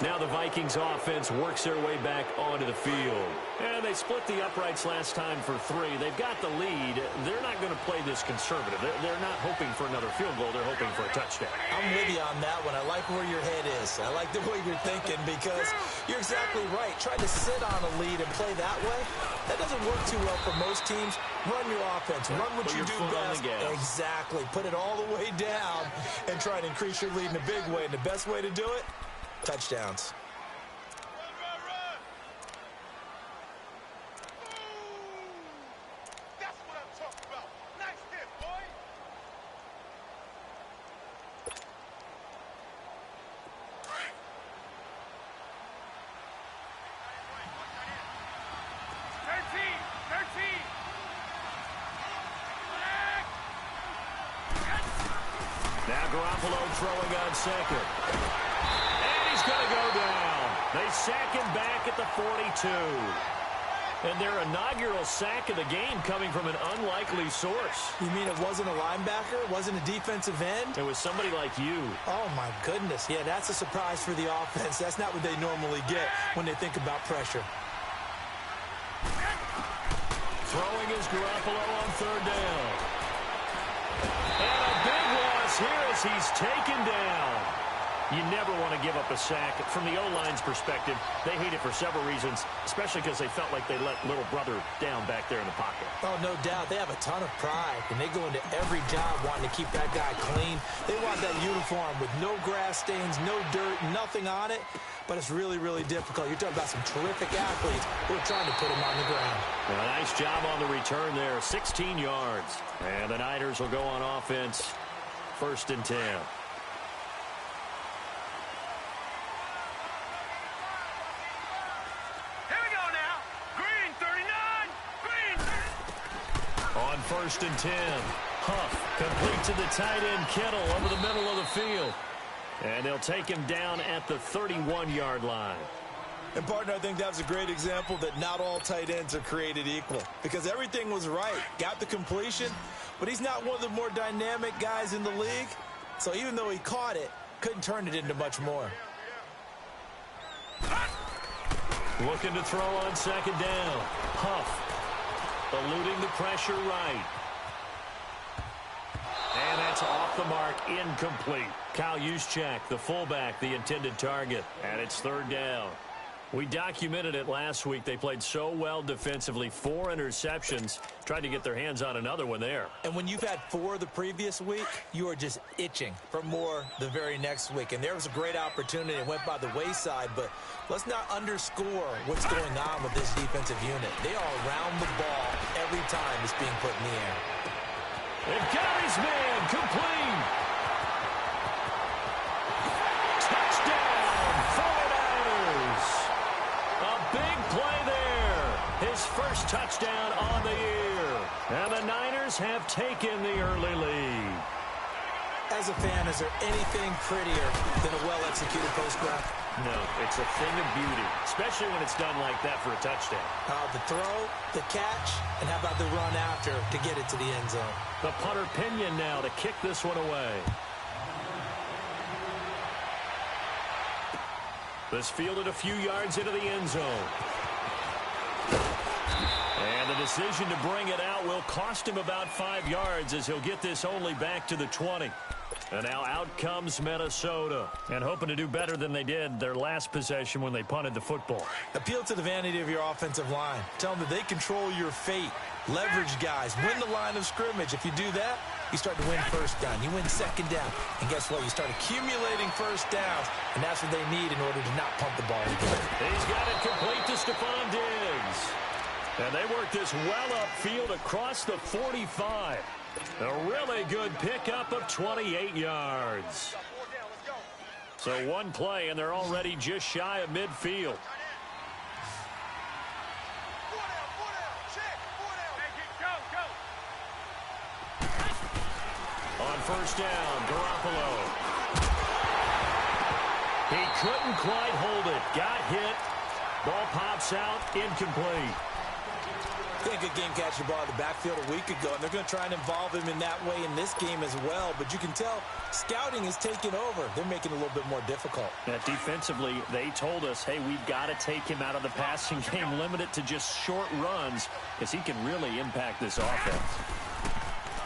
Now the Vikings offense works their way back onto the field. And they split the uprights last time for 3. They've got the lead. They're not going to play this conservative. They're not hoping for another field goal. They're hoping for a touchdown. I'm with you on that one. I like where your head is. I like the way you're thinking because you're exactly right. Trying to sit on a lead and play that way, that doesn't work too well for most teams. Run your offense. Run what you do best. Exactly. Put it all the way down and try and increase your lead in a big way. And the best way to do it, touchdowns. That's what I'm talking about. Nice hit, boy. Now Garoppolo throwing on second. And he's going to go down. They sack him back at the 42. And their inaugural sack of the game coming from an unlikely source. You mean it wasn't a linebacker? It wasn't a defensive end? It was somebody like you. Oh, my goodness. Yeah, that's a surprise for the offense. That's not what they normally get when they think about pressure. Throwing is Garoppolo on third down. And a big loss here as he's taken down. You never want to give up a sack. From the O-line's perspective, they hate it for several reasons, especially because they felt like they let little brother down back there in the pocket. Oh, no doubt. They have a ton of pride, and they go into every job wanting to keep that guy clean. They want that uniform with no grass stains, no dirt, nothing on it, but it's really, really difficult. You're talking about some terrific athletes who are trying to put him on the ground. A nice job on the return there, 16 yards. And the Niners will go on offense, 1st and 10. On 1st and 10, Huff complete to the tight end Kittle over the middle of the field. And they'll take him down at the 31-yard line. And, partner, I think that's a great example that not all tight ends are created equal because everything was right. Got the completion, but he's not one of the more dynamic guys in the league. So even though he caught it, couldn't turn it into much more. Looking to throw on 2nd down. Huff eluding the pressure right. And that's off the mark, incomplete. Kyle Juszczyk, the fullback, the intended target. And it's 3rd down. We documented it last week. They played so well defensively. 4 interceptions. Tried to get their hands on another one there. And when you've had 4 the previous week, you are just itching for more the very next week. And there was a great opportunity. It went by the wayside. But let's not underscore what's going on with this defensive unit. They are around the ball every time it's being put in the air. They've got his man complete. Touchdown, 49ers. A big play there. His first touchdown on the year. And the Niners have taken the early lead. As a fan, is there anything prettier than a well-executed post route? No, it's a thing of beauty, especially when it's done like that for a touchdown. The throw, the catch, and how about the run after to get it to the end zone? The punter Pinion now to kick this one away. This fielded a few yards into the end zone. And the decision to bring it out will cost him about 5 yards as he'll get this only back to the 20. And now out comes Minnesota. And hoping to do better than they did their last possession when they punted the football. Appeal to the vanity of your offensive line. Tell them that they control your fate. Leverage guys. Win the line of scrimmage. If you do that, you start to win 1st down. You win 2nd down. And guess what? You start accumulating 1st downs. And that's what they need in order to not punt the ball again. He's got it complete to Stephon Diggs. And they work this well upfield across the 45. A really good pickup of 28 yards. So one play, and they're already just shy of midfield. On 1st down, Garoppolo. He couldn't quite hold it. Got hit. Ball pops out, incomplete. He had a good game catching the ball in the backfield a week ago, and they're going to try and involve him in that way in this game as well. But you can tell scouting is taking over. They're making it a little bit more difficult. Yeah, defensively, they told us, hey, we've got to take him out of the passing game, limit it to just short runs, because he can really impact this offense.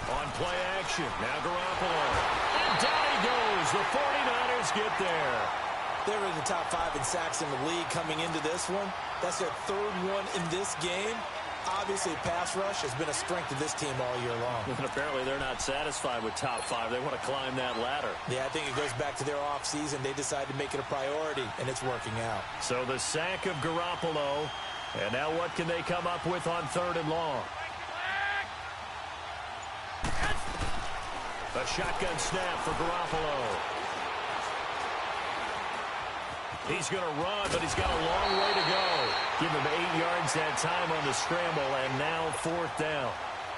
On play action, now Garoppolo. And down he goes. The 49ers get there. They were in the top 5 in sacks in the league coming into this one. That's their 3rd one in this game. Obviously, pass rush has been a strength of this team all year long. And apparently they're not satisfied with top 5. They want to climb that ladder. Yeah, I think it goes back to their offseason. They decided to make it a priority, and it's working out. So the sack of Garoppolo. And now what can they come up with on 3rd and long? A shotgun snap for Garoppolo. He's going to run, but he's got a long way to go. Give him 8 yards that time on the scramble, and now 4th down.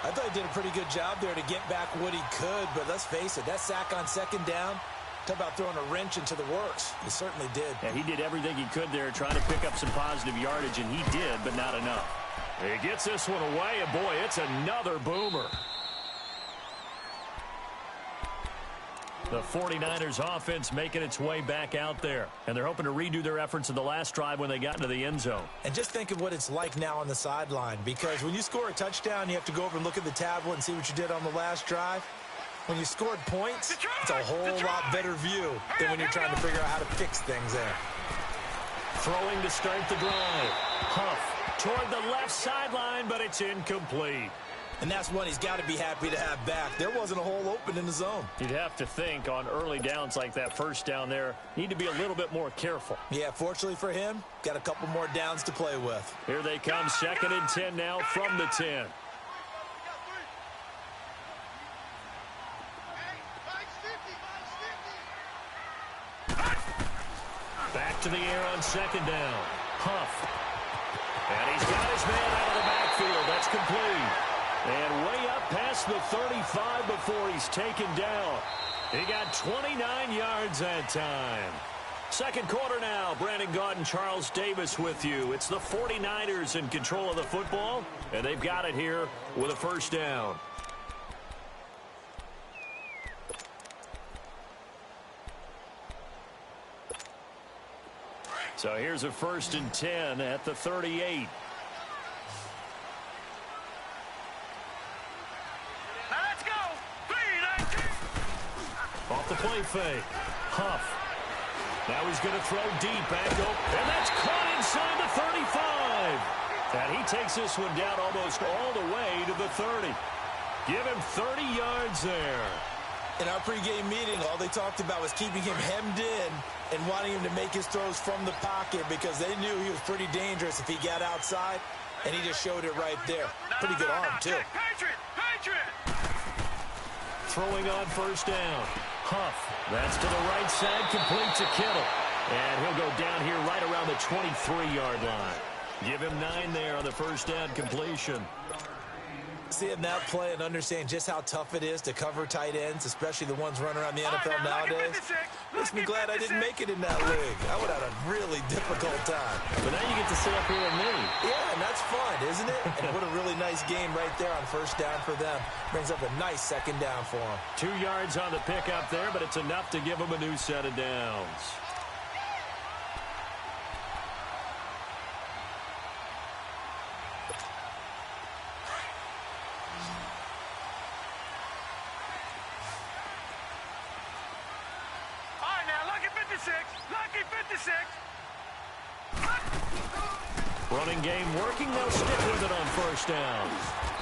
I thought he did a pretty good job there to get back what he could, but let's face it, that sack on 2nd down, talk about throwing a wrench into the works. He certainly did. Yeah, he did everything he could there, trying to pick up some positive yardage, and he did, but not enough. He gets this one away, and boy, it's another boomer. The 49ers offense making its way back out there. And they're hoping to redo their efforts in the last drive when they got into the end zone. And just think of what it's like now on the sideline. Because when you score a touchdown, you have to go over and look at the tablet and see what you did on the last drive. When you scored points, it's a whole lot better view than when you're trying to figure out how to fix things there. Throwing to start the drive. Huff toward the left sideline, but it's incomplete. And that's one he's got to be happy to have back. There wasn't a hole open in the zone. You'd have to think on early downs like that first down there, need to be a little bit more careful. Yeah, fortunately for him, got a couple more downs to play with. Here they come, 2nd and 10 now from the 10. Back to the air on 2nd down. Huff. And he's got his man out of the backfield. That's complete. And way up past the 35 before he's taken down. He got 29 yards that time. 2nd quarter now. Brandon Gaudin, Charles Davis with you. It's the 49ers in control of the football, and they've got it here with a 1st down. So here's a 1st and 10 at the 38. Off the play fake. Huff. Now he's going to throw deep back up. And that's caught inside the 35. And he takes this one down almost all the way to the 30. Give him 30 yards there. In our pregame meeting, all they talked about was keeping him hemmed in and wanting him to make his throws from the pocket because they knew he was pretty dangerous if he got outside, and he just showed it right there. Pretty good arm, too. Throwing on 1st down. Huff. That's to the right side, complete to Kittle. And he'll go down here right around the 23-yard line. Give him 9 there on the 1st down completion. Seeing that play and understand just how tough it is to cover tight ends, especially the ones running around the NFL nowadays, makes me glad I didn't make it in that league. I would have had a really difficult time. But now you get to sit up here with me. Yeah, and that's fun, isn't it? And what a really nice game right there on 1st down for them. Brings up a nice 2nd down for them. 2 yards on the pickup there, but it's enough to give them a new set of downs. Lucky 56. Running game working. They'll stick with it on 1st down.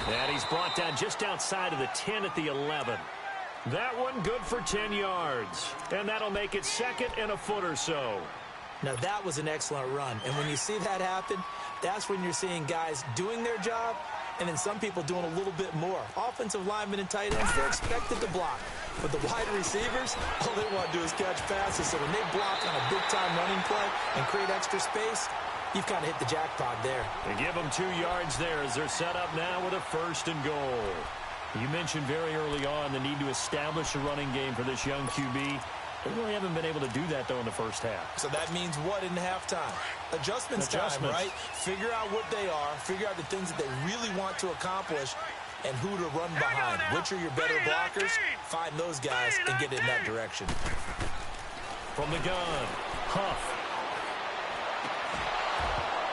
And he's brought down just outside of the 10 at the 11. That one good for 10 yards. And that'll make it 2nd and a foot or so. Now, that was an excellent run. And when you see that happen, that's when you're seeing guys doing their job and then some people doing a little bit more. Offensive linemen and tight ends, they're expected to block. But the wide receivers, all they want to do is catch passes. So when they block on a big-time running play and create extra space, you've kind of hit the jackpot there. They give them 2 yards there as they're set up now with a 1st and goal. You mentioned very early on the need to establish a running game for this young QB. They really haven't been able to do that, though, in the first half. So that means what in halftime? Adjustments time, right? Figure out what they are, figure out the things that they really want to accomplish, and who to run behind. Which are your better blockers? Find those guys and get in that direction. From the gun, Huff.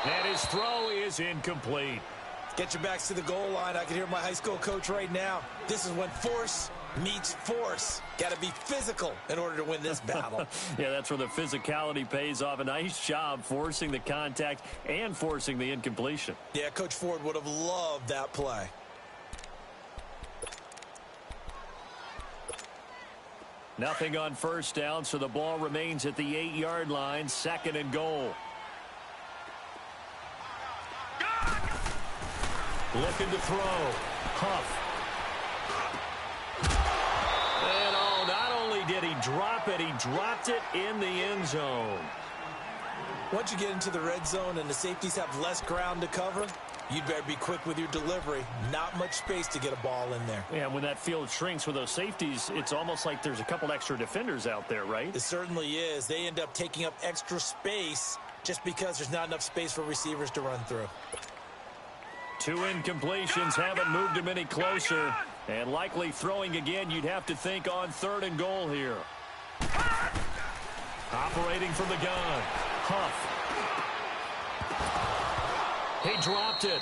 And his throw is incomplete. Get your backs to the goal line. I can hear my high school coach right now. This is when force meets force. Got to be physical in order to win this battle. Yeah, that's where the physicality pays off. A nice job forcing the contact and forcing the incompletion. Yeah, Coach Ford would have loved that play. Nothing on first down, so the ball remains at the 8-yard line, 2nd and goal. Looking to throw. Huff. And oh, not only did he drop it, he dropped it in the end zone. Once you get into the red zone and the safeties have less ground to cover, you'd better be quick with your delivery. Not much space to get a ball in there. Yeah, when that field shrinks with those safeties, it's almost like there's a couple extra defenders out there, right? It certainly is. They end up taking up extra space just because there's not enough space for receivers to run through. 2 incompletions haven't moved him any closer. And likely throwing again, you'd have to think on 3rd and goal here. Operating from the gun. Huff. He dropped it.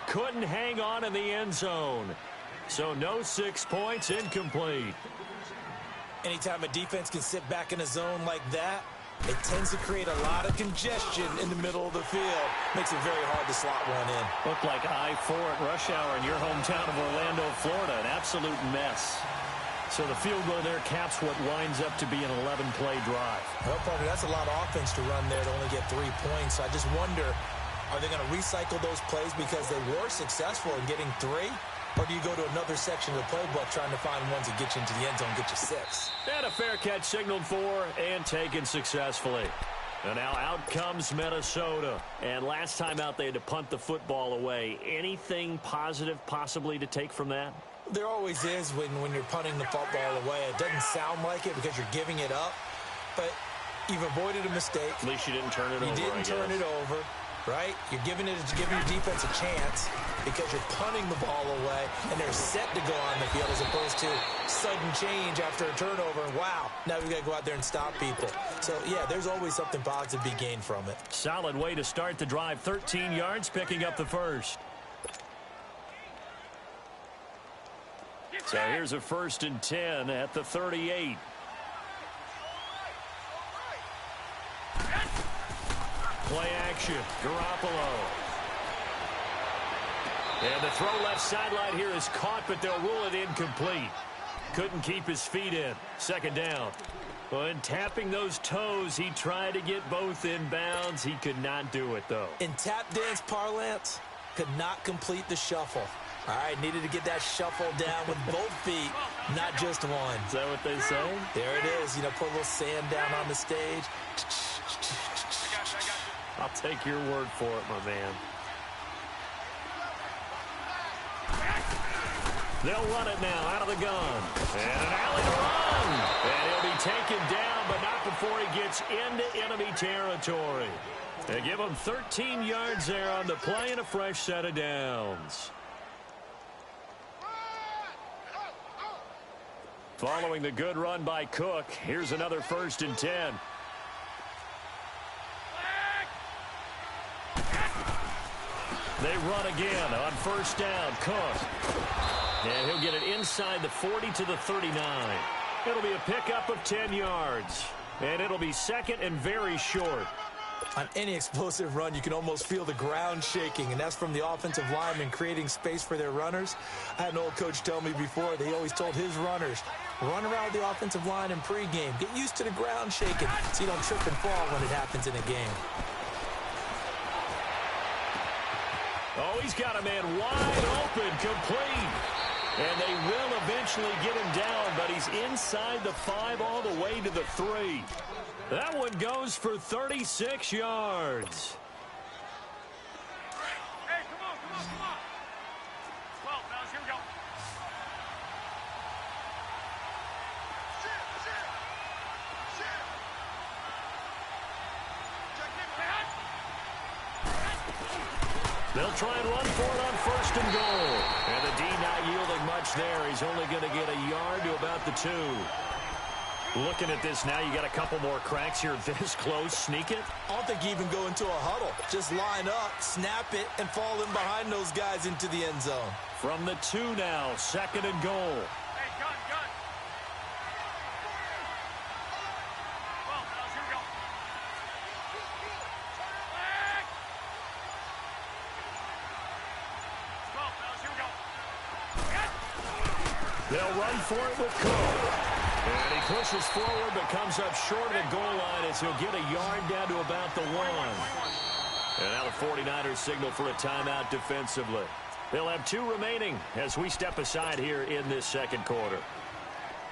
Couldn't hang on in the end zone. So no 6 points, incomplete. Anytime a defense can sit back in a zone like that, it tends to create a lot of congestion in the middle of the field. Makes it very hard to slot one in. Looked like I-4 at rush hour in your hometown of Orlando, Florida. An absolute mess. So the field goal there caps what winds up to be an 11-play drive. Well, partner, that's a lot of offense to run there to only get 3 points. I just wonder, are they going to recycle those plays because they were successful in getting 3? Or do you go to another section of the playbook trying to find ones that get you into the end zone and get you 6? And a fair catch signaled for and taken successfully. And now out comes Minnesota. And last time out they had to punt the football away. Anything positive possibly to take from that? There always is when you're punting the football away. It doesn't sound like it because you're giving it up. But you've avoided a mistake. At least you didn't turn it over. You didn't turn it over. Right? You're giving your defense a chance because you're punting the ball away and they're set to go on the field as opposed to sudden change after a turnover. And wow, now we've got to go out there and stop people. So, yeah, there's always something positive to be gained from it. Solid way to start the drive. 13 yards, picking up the first. So here's a 1st and 10 at the 38. Play action, Garoppolo. And the throw left sideline here is caught, but they'll rule it incomplete. Couldn't keep his feet in. 2nd down. When tapping those toes, he tried to get both in bounds. He could not do it, though. In tap dance parlance, could not complete the shuffle. All right, needed to get that shuffle down with both feet, not just one. Is that what they say? There it is. You know, put a little sand down on the stage. I'll take your word for it, my man. They'll run it now out of the gun. And an alley to run. And he'll be taken down, but not before he gets into enemy territory. They give him 13 yards there on the play and a fresh set of downs. Following the good run by Cook, here's another 1st and 10. They run again on 1st down. Cook. And he'll get it inside the 40 to the 39. It'll be a pickup of 10 yards. And it'll be 2nd and very short. On any explosive run, you can almost feel the ground shaking, and that's from the offensive linemen creating space for their runners. I had an old coach tell me before that he always told his runners, run around the offensive line in pregame. Get used to the ground shaking so you don't trip and fall when it happens in a game. Oh, he's got a man wide open, complete. And they will eventually get him down, but he's inside the 5 all the way to the 3. That one goes for 36 yards. Hey, come on. 12, fellas, here we go. They'll try and run for it on 1st and goal. And the D not yielding much there. He's only going to get a yard to about the 2. Looking at this now, you got a couple more cracks here this close. Sneak it? I don't think you even go into a huddle. Just line up, snap it, and fall in behind those guys into the end zone. From the 2 now, 2nd and goal. Hey, gun. Well, here we go. Flag! 12, fellas, here we go. They'll run for it with Cole. And he pushes forward but comes up short of the goal line as he'll get a yard down to about the 1. And now the 49ers signal for a timeout defensively. They'll have 2 remaining as we step aside here in this 2nd quarter.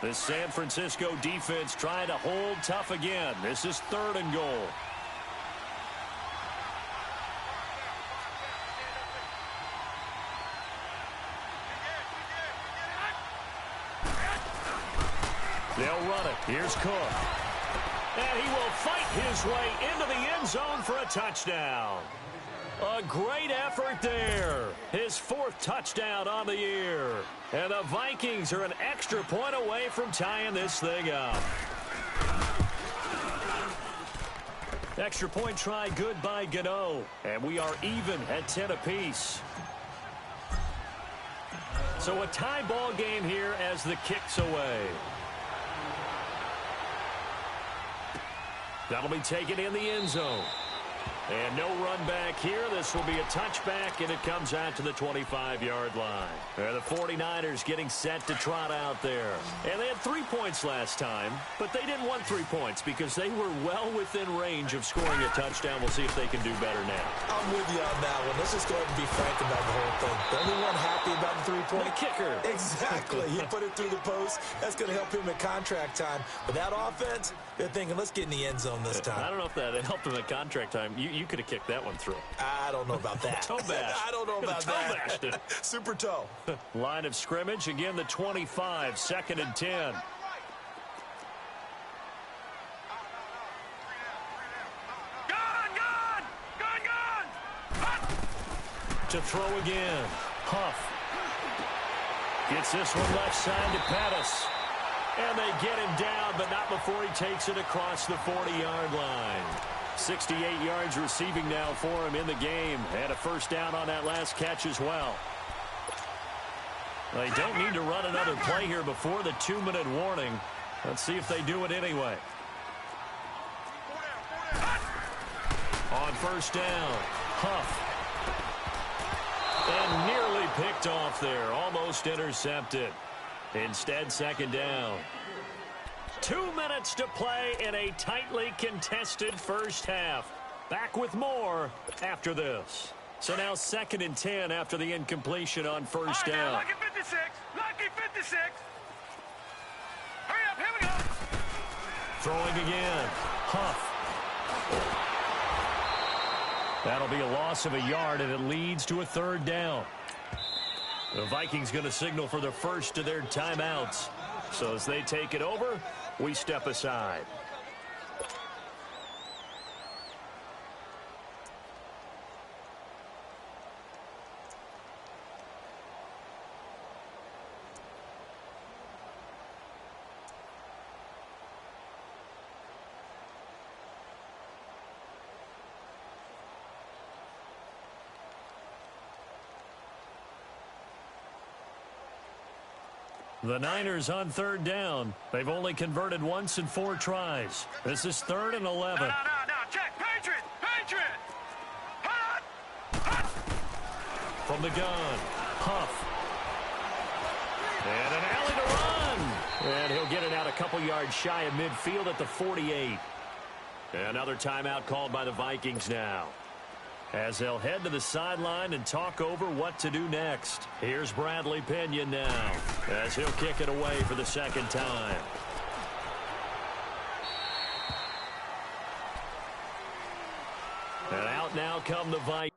The San Francisco defense trying to hold tough again. This is 3rd and goal. They'll run it. Here's Cook. And he will fight his way into the end zone for a touchdown. A great effort there. His 4th touchdown on the year. And the Vikings are an extra point away from tying this thing up. Extra point try good by Gano. And we are even at 10 apiece. So a tie ball game here as the kick's away. That'll be taken in the end zone. And no run back here. This will be a touchback, and it comes out to the 25-yard line. And the 49ers getting set to trot out there. And they had 3 points last time, but they didn't want 3 points because they were well within range of scoring a touchdown. We'll see if they can do better now. I'm with you on that one. Let's just go ahead and be frank about the whole thing. The only one happy about the 3-point. The kicker. Exactly. He put it through the post. That's going to help him at contract time. But that offense, they're thinking, let's get in the end zone this time. I don't know if that helped him at contract time. You could have kicked that one through. I don't know about that. Toe bash. I don't know about that. It. Super toe. Line of scrimmage. Again, the 25. 2nd and 10. Gun! To throw again. Huff. Gets this one left side to Pettis. And they get him down, but not before he takes it across the 40-yard line. 68 yards receiving now for him in the game. And a 1st down on that last catch as well. They don't need to run another play here before the 2-minute warning. Let's see if they do it anyway. On 1st down, Huff. And nearly picked off there. Almost intercepted. Instead, 2nd down. 2 minutes to play in a tightly contested 1st half. Back with more after this. So now 2nd and 10 after the incompletion on 1st down. Lucky 56. Lucky 56. Hurry up. Here we go. Throwing again. Huff. That'll be a loss of a yard, and it leads to a 3rd down. The Vikings going to signal for the first of their timeouts. So as they take it over, we step aside. The Niners on 3rd down. They've only converted once in 4 tries. This is 3rd and 11. No. Check. Patriot. Hot. From the gun, Huff. And an alley to run. And he'll get it out a couple yards shy of midfield at the 48. Another timeout called by the Vikings now, as they'll head to the sideline and talk over what to do next. Here's Bradley Pinion now, as he'll kick it away for the 2nd time. And out now come the Vikings.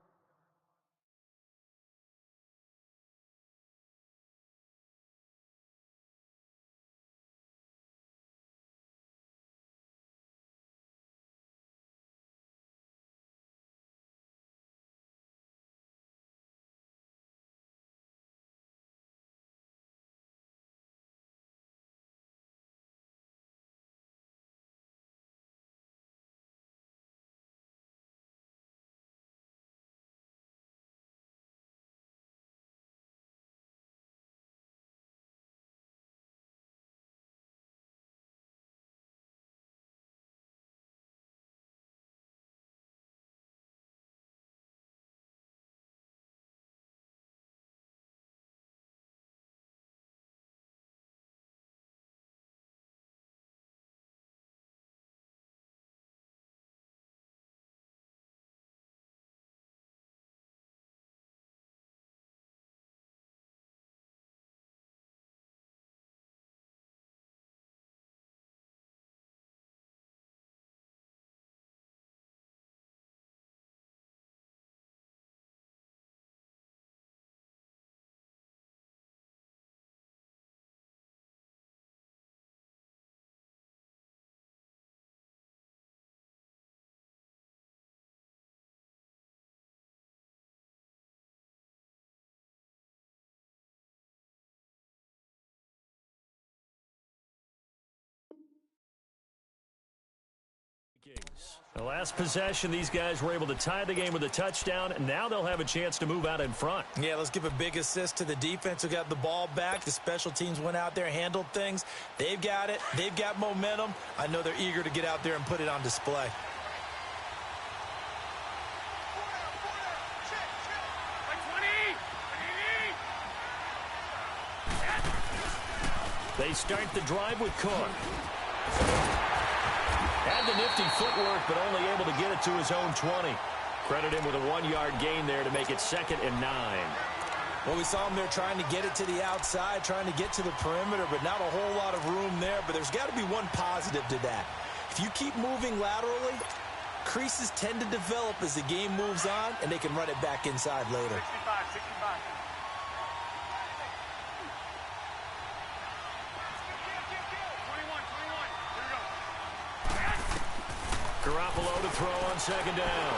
The last possession, these guys were able to tie the game with a touchdown, and now they'll have a chance to move out in front. Yeah, let's give a big assist to the defense who got the ball back. The special teams went out there, handled things. They've got it. They've got momentum. I know they're eager to get out there and put it on display. They start the drive with Cook. Had the nifty footwork, but only able to get it to his own 20. Credit him with a 1-yard gain there to make it 2nd and 9. Well, we saw him there trying to get it to the outside, trying to get to the perimeter, but not a whole lot of room there. But there's got to be one positive to that. If you keep moving laterally, creases tend to develop as the game moves on, and they can run it back inside later. 65. Garoppolo to throw on 2nd down.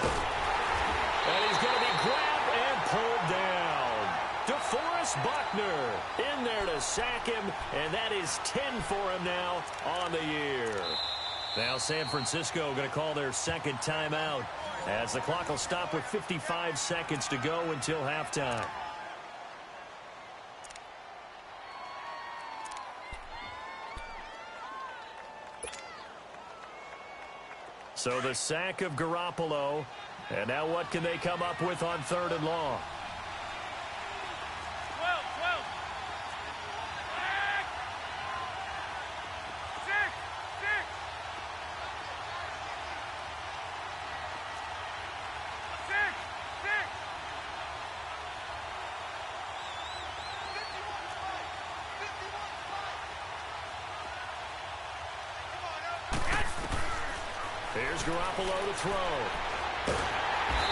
And he's going to be grabbed and pulled down. DeForest Buckner in there to sack him, and that is 10 for him now on the year. Now San Francisco going to call their 2nd timeout as the clock will stop with 55 seconds to go until halftime. So the sack of Garoppolo. And now what can they come up with on 3rd and long? 12. 6. 6. Here's Garoppolo to throw.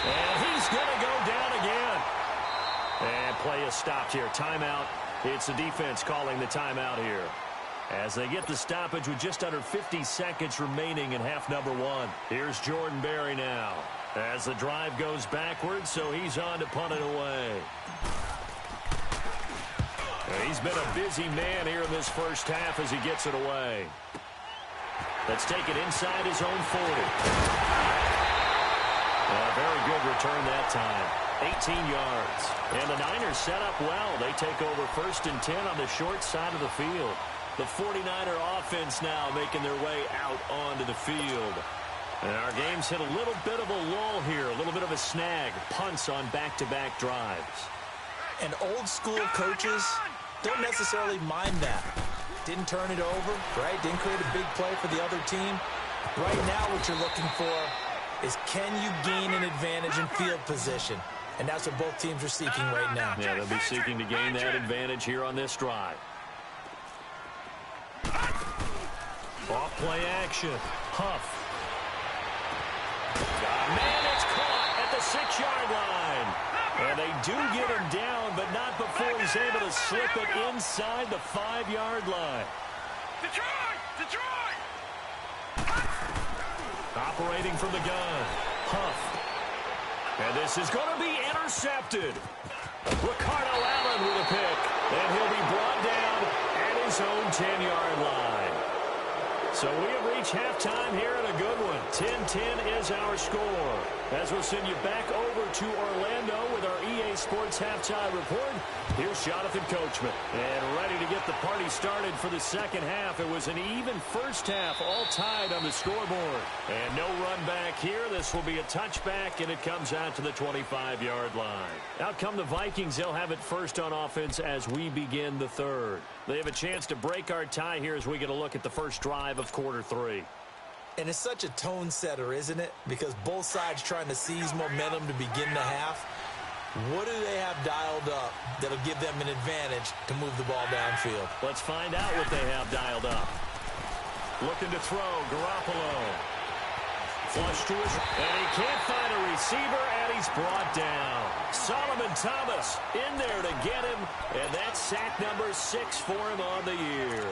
And he's going to go down again. And play is stopped here. Timeout. It's the defense calling the timeout here, as they get the stoppage with just under 50 seconds remaining in half number 1. Here's Jordan Berry now as the drive goes backwards, so he's on to punt it away. And he's been a busy man here in this first half as he gets it away. Let's take it inside his own 40. A very good return that time. 18 yards. And the Niners set up well. They take over 1st and 10 on the short side of the field. The 49er offense now making their way out onto the field. And our game's hit a little bit of a lull here, a little bit of a snag. Punts on back-to-back drives. And old school coaches don't necessarily mind that. Didn't turn it over, right? Didn't create a big play for the other team. Right now what you're looking for is, can you gain an advantage in field position? And that's what both teams are seeking right now. Yeah, they'll be seeking to gain that advantage here on this drive. Off play action. Huff. Man, it's caught at the 6-yard line. And they do get him down, but not before he's able to slip it inside the 5-yard line. Detroit! Operating from the gun. Huff. And this is going to be intercepted. Ricardo Allen with a pick. And he'll be brought down at his own 10-yard line. So we have reached halftime here in a good one. 10-10 is our score. As we'll send you back over to Orlando with our EA Sports Halftime Report, here's Jonathan Coachman. And ready to get the party started for the second half. It was an even first half, all tied on the scoreboard. And no run back here. This will be a touchback, and it comes out to the 25-yard line. Out come the Vikings. They'll have it first on offense as we begin the third. They have a chance to break our tie here as we get a look at the first drive of quarter 3. And it's such a tone setter, isn't it? Because both sides trying to seize momentum to begin the half. What do they have dialed up that'll give them an advantage to move the ball downfield? Let's find out what they have dialed up. Looking to throw, Garoppolo. Flush to his, and he can't find a receiver, and he's brought down. Solomon Thomas in there to get him, and that's sack number 6 for him on the year.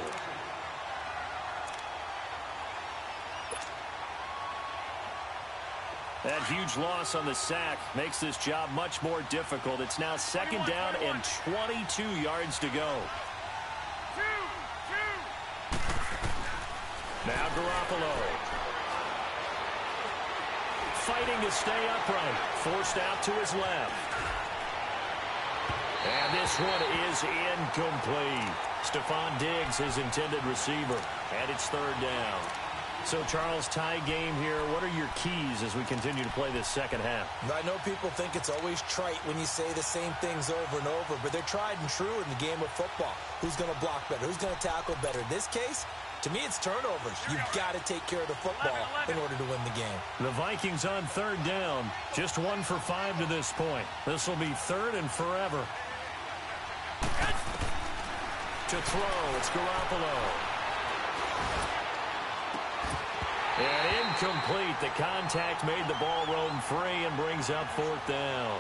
That huge loss on the sack makes this job much more difficult. It's now 2nd down and 22 yards to go. Now Garoppolo. fighting to stay upright. Forced out to his left. And this one is incomplete. Stephon Diggs, his intended receiver. And it's third down. So, Charles, tie game here. What are your keys as we continue to play this second half? I know people think it's always trite when you say the same things over and over, but they're tried and true in the game of football. Who's going to block better? Who's going to tackle better? In this case, to me, it's turnovers. You've got to take care of the football in order to win the game. The Vikings on third down. Just 1 for 5 to this point. This will be third and forever. To throw, it's Garoppolo. And incomplete. The contact made the ball roam free and brings up fourth down.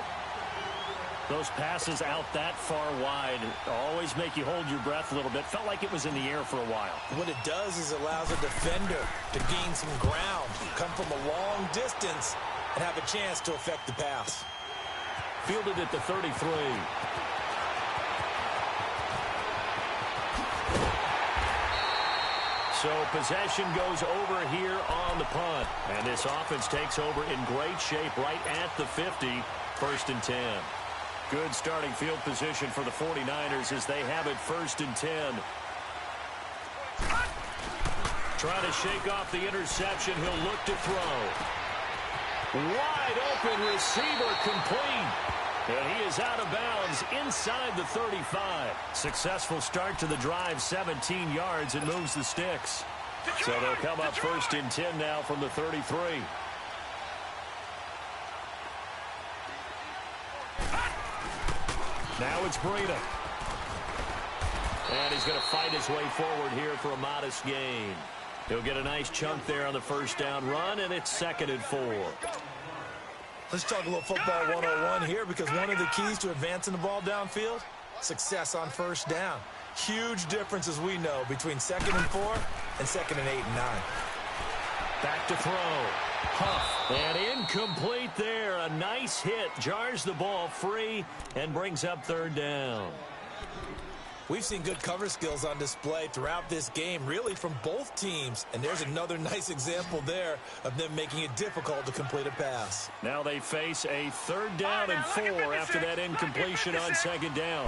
Those passes out that far wide always make you hold your breath a little bit. Felt like it was in the air for a while. What it does is it allows a defender to gain some ground, come from a long distance, and have a chance to affect the pass. Fielded at the 33. So possession goes over here on the punt. And this offense takes over in great shape right at the 50. First and 10. Good starting field position for the 49ers as they have it first and 10. Trying to shake off the interception. He'll look to throw. Wide open receiver complete. And he is out of bounds inside the 35. Successful start to the drive, 17 yards, and moves the sticks. So they'll come up first and 10 now from the 33. Now it's Breida. And he's going to fight his way forward here for a modest gain. He'll get a nice chunk there on the first down run, and it's 2nd and 4. Let's talk a little football 101 here, because one of the keys to advancing the ball downfield, success on first down. Huge difference, as we know, between 2nd and 4 and 2nd and 8 and 9. Back to throw. Huff. And incomplete there. A nice hit. Jars the ball free and brings up third down. We've seen good cover skills on display throughout this game, really from both teams. And there's another nice example there of them making it difficult to complete a pass. Now they face a third down and 4 after that incompletion on second down.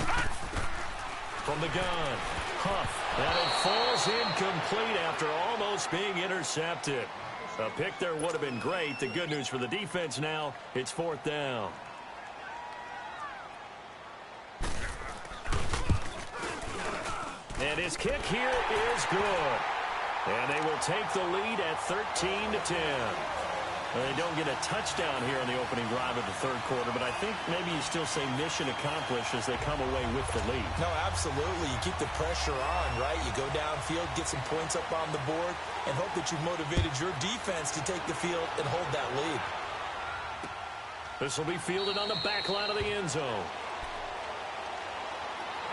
From the gun, Huff. And it falls incomplete after almost being intercepted. A pick there would have been great. The good news for the defense now, it's fourth down. And his kick here is good. And they will take the lead at 13-10. They don't get a touchdown here on the opening drive of the third quarter, but I think maybe you still say mission accomplished as they come away with the lead. No, absolutely. You keep the pressure on, right? You go downfield, get some points up on the board, and hope that you've motivated your defense to take the field and hold that lead. This will be fielded on the back line of the end zone.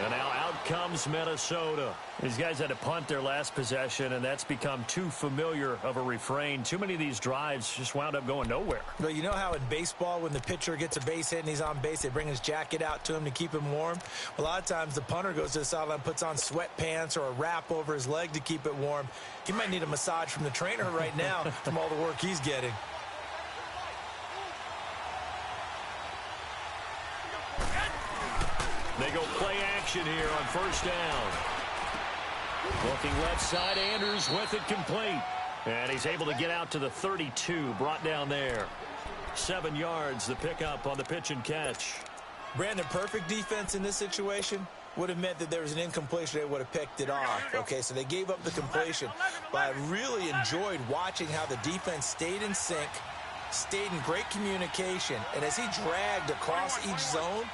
And now out comes Minnesota. These guys had to punt their last possession, and that's become too familiar of a refrain. Too many of these drives just wound up going nowhere. Well, you know how in baseball, when the pitcher gets a base hit and he's on base, they bring his jacket out to him to keep him warm? A lot of times the punter goes to the sideline, puts on sweatpants or a wrap over his leg to keep it warm. He might need a massage from the trainer right now from all the work he's getting. They go play action here on first down. Looking left side, Andrews with it complete. And he's able to get out to the 32, brought down there. 7 yards, the pickup on the pitch and catch. Brandon, perfect defense in this situation would have meant that there was an incompletion. They would have picked it off. Okay, so they gave up the completion. But I really enjoyed watching how the defense stayed in sync, stayed in great communication. And as he dragged across each zone,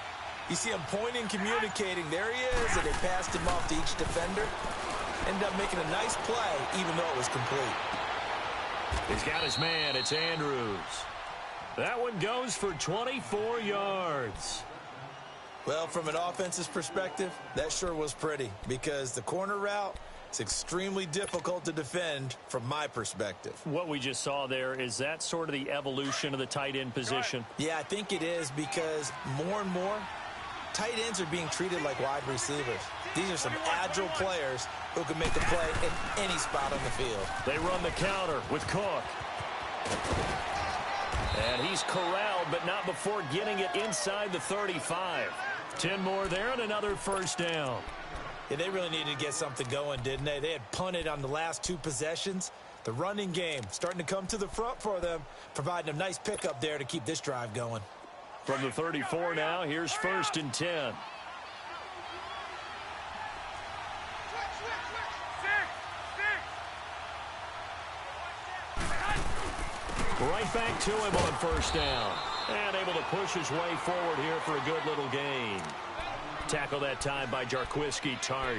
you see him pointing, communicating. There he is, and they passed him off to each defender. Ended up making a nice play, even though it was complete. He's got his man. It's Andrews. That one goes for 24 yards. Well, from an offensive perspective, that sure was pretty, because the corner route is extremely difficult to defend from my perspective. What we just saw there, is that sort of the evolution of the tight end position? Yeah, I think it is, because more and more, tight ends are being treated like wide receivers. These are some agile players who can make a play in any spot on the field. They run the counter with Cook. And he's corralled, but not before getting it inside the 35. 10 more there and another first down. Yeah, they really needed to get something going, didn't they? They had punted on the last 2 possessions. The running game starting to come to the front for them, providing a nice pickup there to keep this drive going. From the 34 now, here's 1st and 10. Right back to him on 1st down. And able to push his way forward here for a good little gain. Tackle that time by Jarquiski Tart.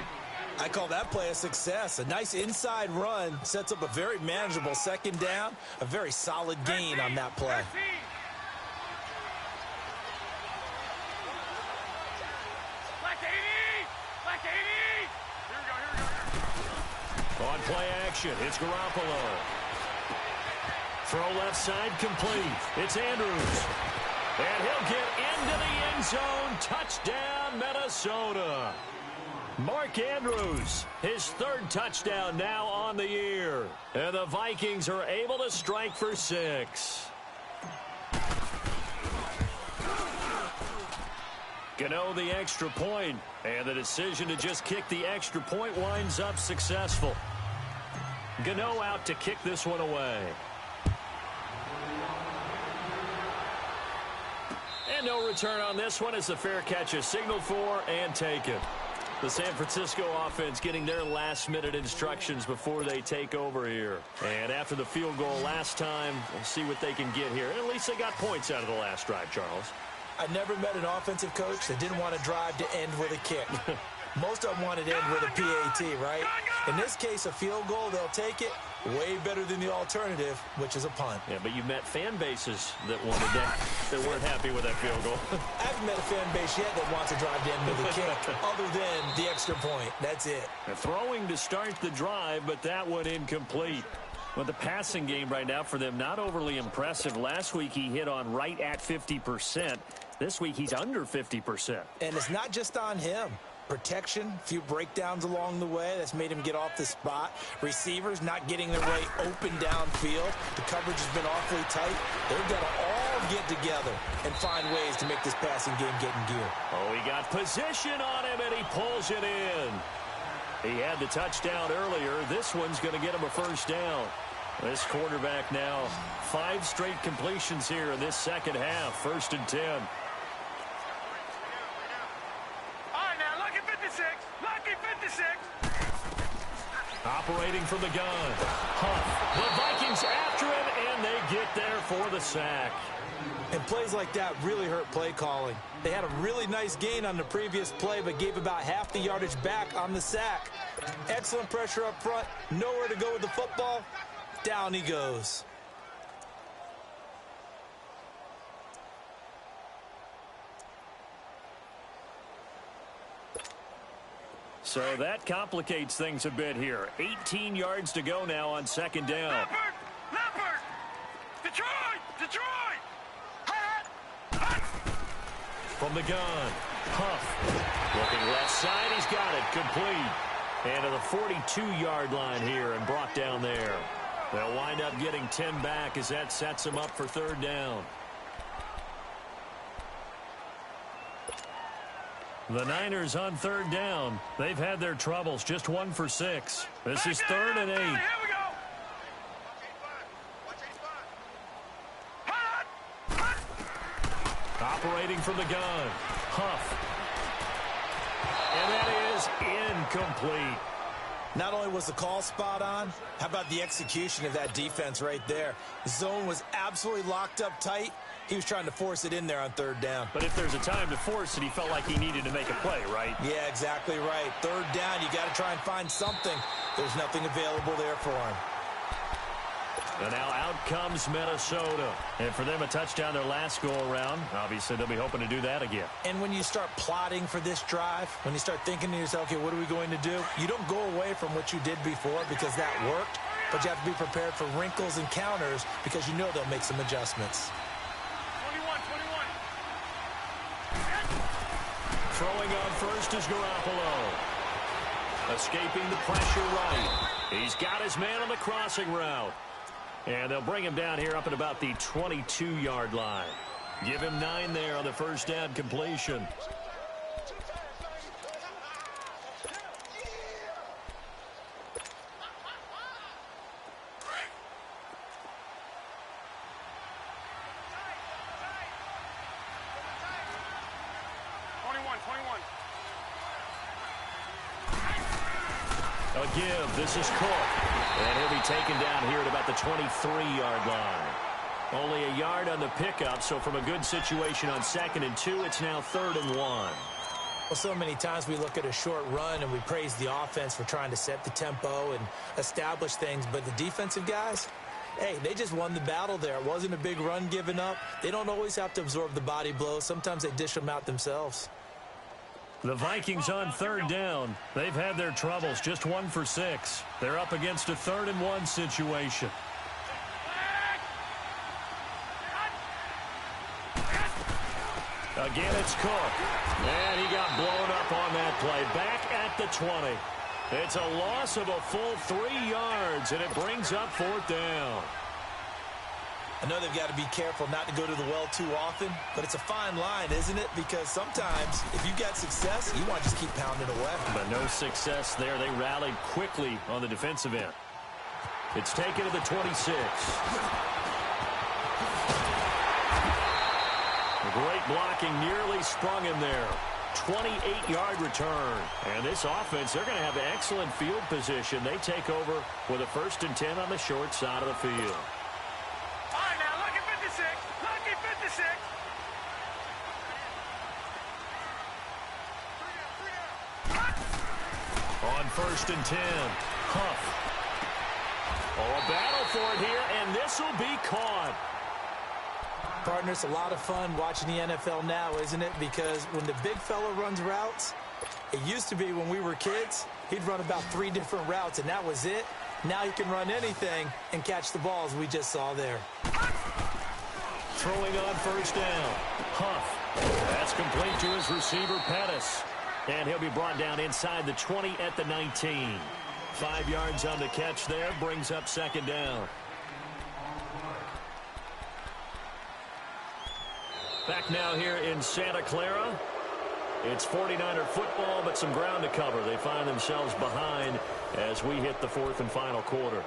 I call that play a success. A nice inside run sets up a very manageable 2nd down. A very solid gain on that play. On play action, it's Garoppolo. Throw left side complete. It's Andrews. And he'll get into the end zone. Touchdown, Minnesota. Mark Andrews, his 3rd touchdown now on the year. And the Vikings are able to strike for 6. Gano the extra point, and the decision to just kick the extra point winds up successful. Gano out to kick this one away. And no return on this one as the fair catch is signaled for and taken. The San Francisco offense getting their last-minute instructions before they take over here. And after the field goal last time, we'll see what they can get here. And at least they got points out of the last drive, Charles. I never met an offensive coach that didn't want to drive to end with a kick. Most of them wanted to end with a PAT, right? In this case, a field goal, they'll take it. Way better than the alternative, which is a punt. Yeah, but you met fan bases that wanted that, that weren't happy with that field goal. I haven't met a fan base yet that wants to drive to end with a kick, other than the extra point. That's it. Throwing to start the drive, but that one incomplete. Well, the passing game right now for them, not overly impressive. Last week he hit on right at 50%. This week he's under 50%. And it's not just on him. Protection, a few breakdowns along the way. That's made him get off the spot. Receivers not getting the right open downfield. The coverage has been awfully tight. They've got to all get together and find ways to make this passing game get in gear. Oh, he got position on him, and he pulls it in. He had the touchdown earlier. This one's going to get him a first down. This quarterback now, 5 straight completions here in this second half. 1st and 10. Operating from the gun. Huff. The Vikings after him, and they get there for the sack. And plays like that really hurt play calling. They had a really nice gain on the previous play, but gave about half the yardage back on the sack. Excellent pressure up front. Nowhere to go with the football. Down he goes. So that complicates things a bit here. 18 yards to go now on 2nd down. Leopard! Detroit! From the gun, Huff. Looking left side, he's got it, complete. And to the 42-yard line here and brought down there. They'll wind up getting 10 back as that sets them up for 3rd down. The Niners on 3rd down. They've had their troubles, just 1 for 6. This is 3rd and 8. Here we go. Operating from the gun, Huff. And that is incomplete. Not only was the call spot on, how about the execution of that defense right there? The zone was absolutely locked up tight. He was trying to force it in there on 3rd down. But if there's a time to force it, he felt like he needed to make a play, right? Yeah, exactly right. 3rd down, you got to try and find something. There's nothing available there for him. And now out comes Minnesota. And for them, a touchdown their last go-around. Obviously, they'll be hoping to do that again. And when you start plotting for this drive, when you start thinking to yourself, okay, what are we going to do? You don't go away from what you did before because that worked, but you have to be prepared for wrinkles and counters because you know they'll make some adjustments. 21. Throwing on first is Garoppolo. Escaping the pressure right. He's got his man on the crossing route. And they'll bring him down here up at about the 22-yard line. Give him 9 there on the first down completion. A give. This is Cook. And he'll be taken down here at about the 23-yard line. Only a yard on the pickup, so from a good situation on 2nd and 2, it's now 3rd and 1. Well, so many times we look at a short run and we praise the offense for trying to set the tempo and establish things, but the defensive guys, hey, they just won the battle there. It wasn't a big run given up. They don't always have to absorb the body blows. Sometimes they dish them out themselves. The Vikings on 3rd down. They've had their troubles, just 1 for 6. They're up against a 3rd and 1 situation. Again, it's Cook. And he got blown up on that play. Back at the 20. It's a loss of a full 3 yards, and it brings up 4th down. I know they've got to be careful not to go to the well too often, but it's a fine line, isn't it? Because sometimes, if you got success, you want to just keep pounding away. But no success there. They rallied quickly on the defensive end. It's taken to the 26. Great blocking, nearly sprung him there. 28-yard return. And this offense, they're going to have excellent field position. They take over with a 1st and 10 on the short side of the field. On 1st and 10, Huff. Oh, a battle for it here, and this will be caught. Partner, it's a lot of fun watching the NFL now, isn't it? Because when the big fella runs routes, it used to be when we were kids, he'd run about 3 different routes, and that was it. Now he can run anything and catch the balls we just saw there. Throwing on 1st down, Huff. That's complete to his receiver, Pettis. And he'll be brought down inside the 20 at the 19. 5 yards on the catch there, brings up 2nd down. Back now here in Santa Clara. It's 49er football, but some ground to cover. They find themselves behind as we hit the 4th and final quarter.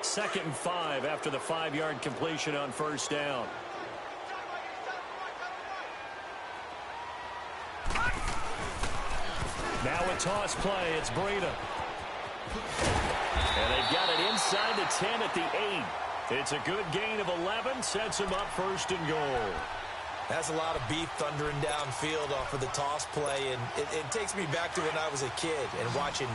2nd and 5 after the 5-yard completion on 1st down. Now a toss play. It's Breida. And they've got it inside the 10 at the 8. It's a good gain of 11. Sets him up 1st and goal. That's a lot of beef thundering downfield off of the toss play. And it takes me back to when I was a kid and watching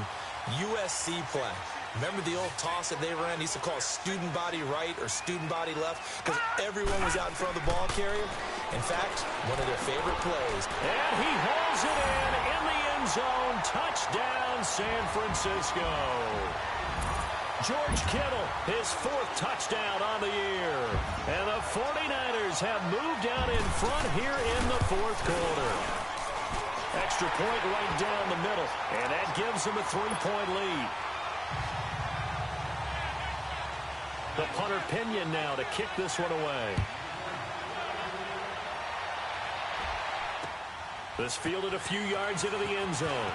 USC play. Remember the old toss that they ran? They used to call student body right or student body left because everyone was out in front of the ball carrier. In fact, one of their favorite plays. And he hauls it in the end zone. Touchdown, San Francisco. George Kittle, his 4th touchdown on the year. And the 49ers have moved out in front here in the 4th quarter. Extra point right down the middle. And that gives them a 3-point lead. The punter Pinion now to kick this one away. This fielded a few yards into the end zone.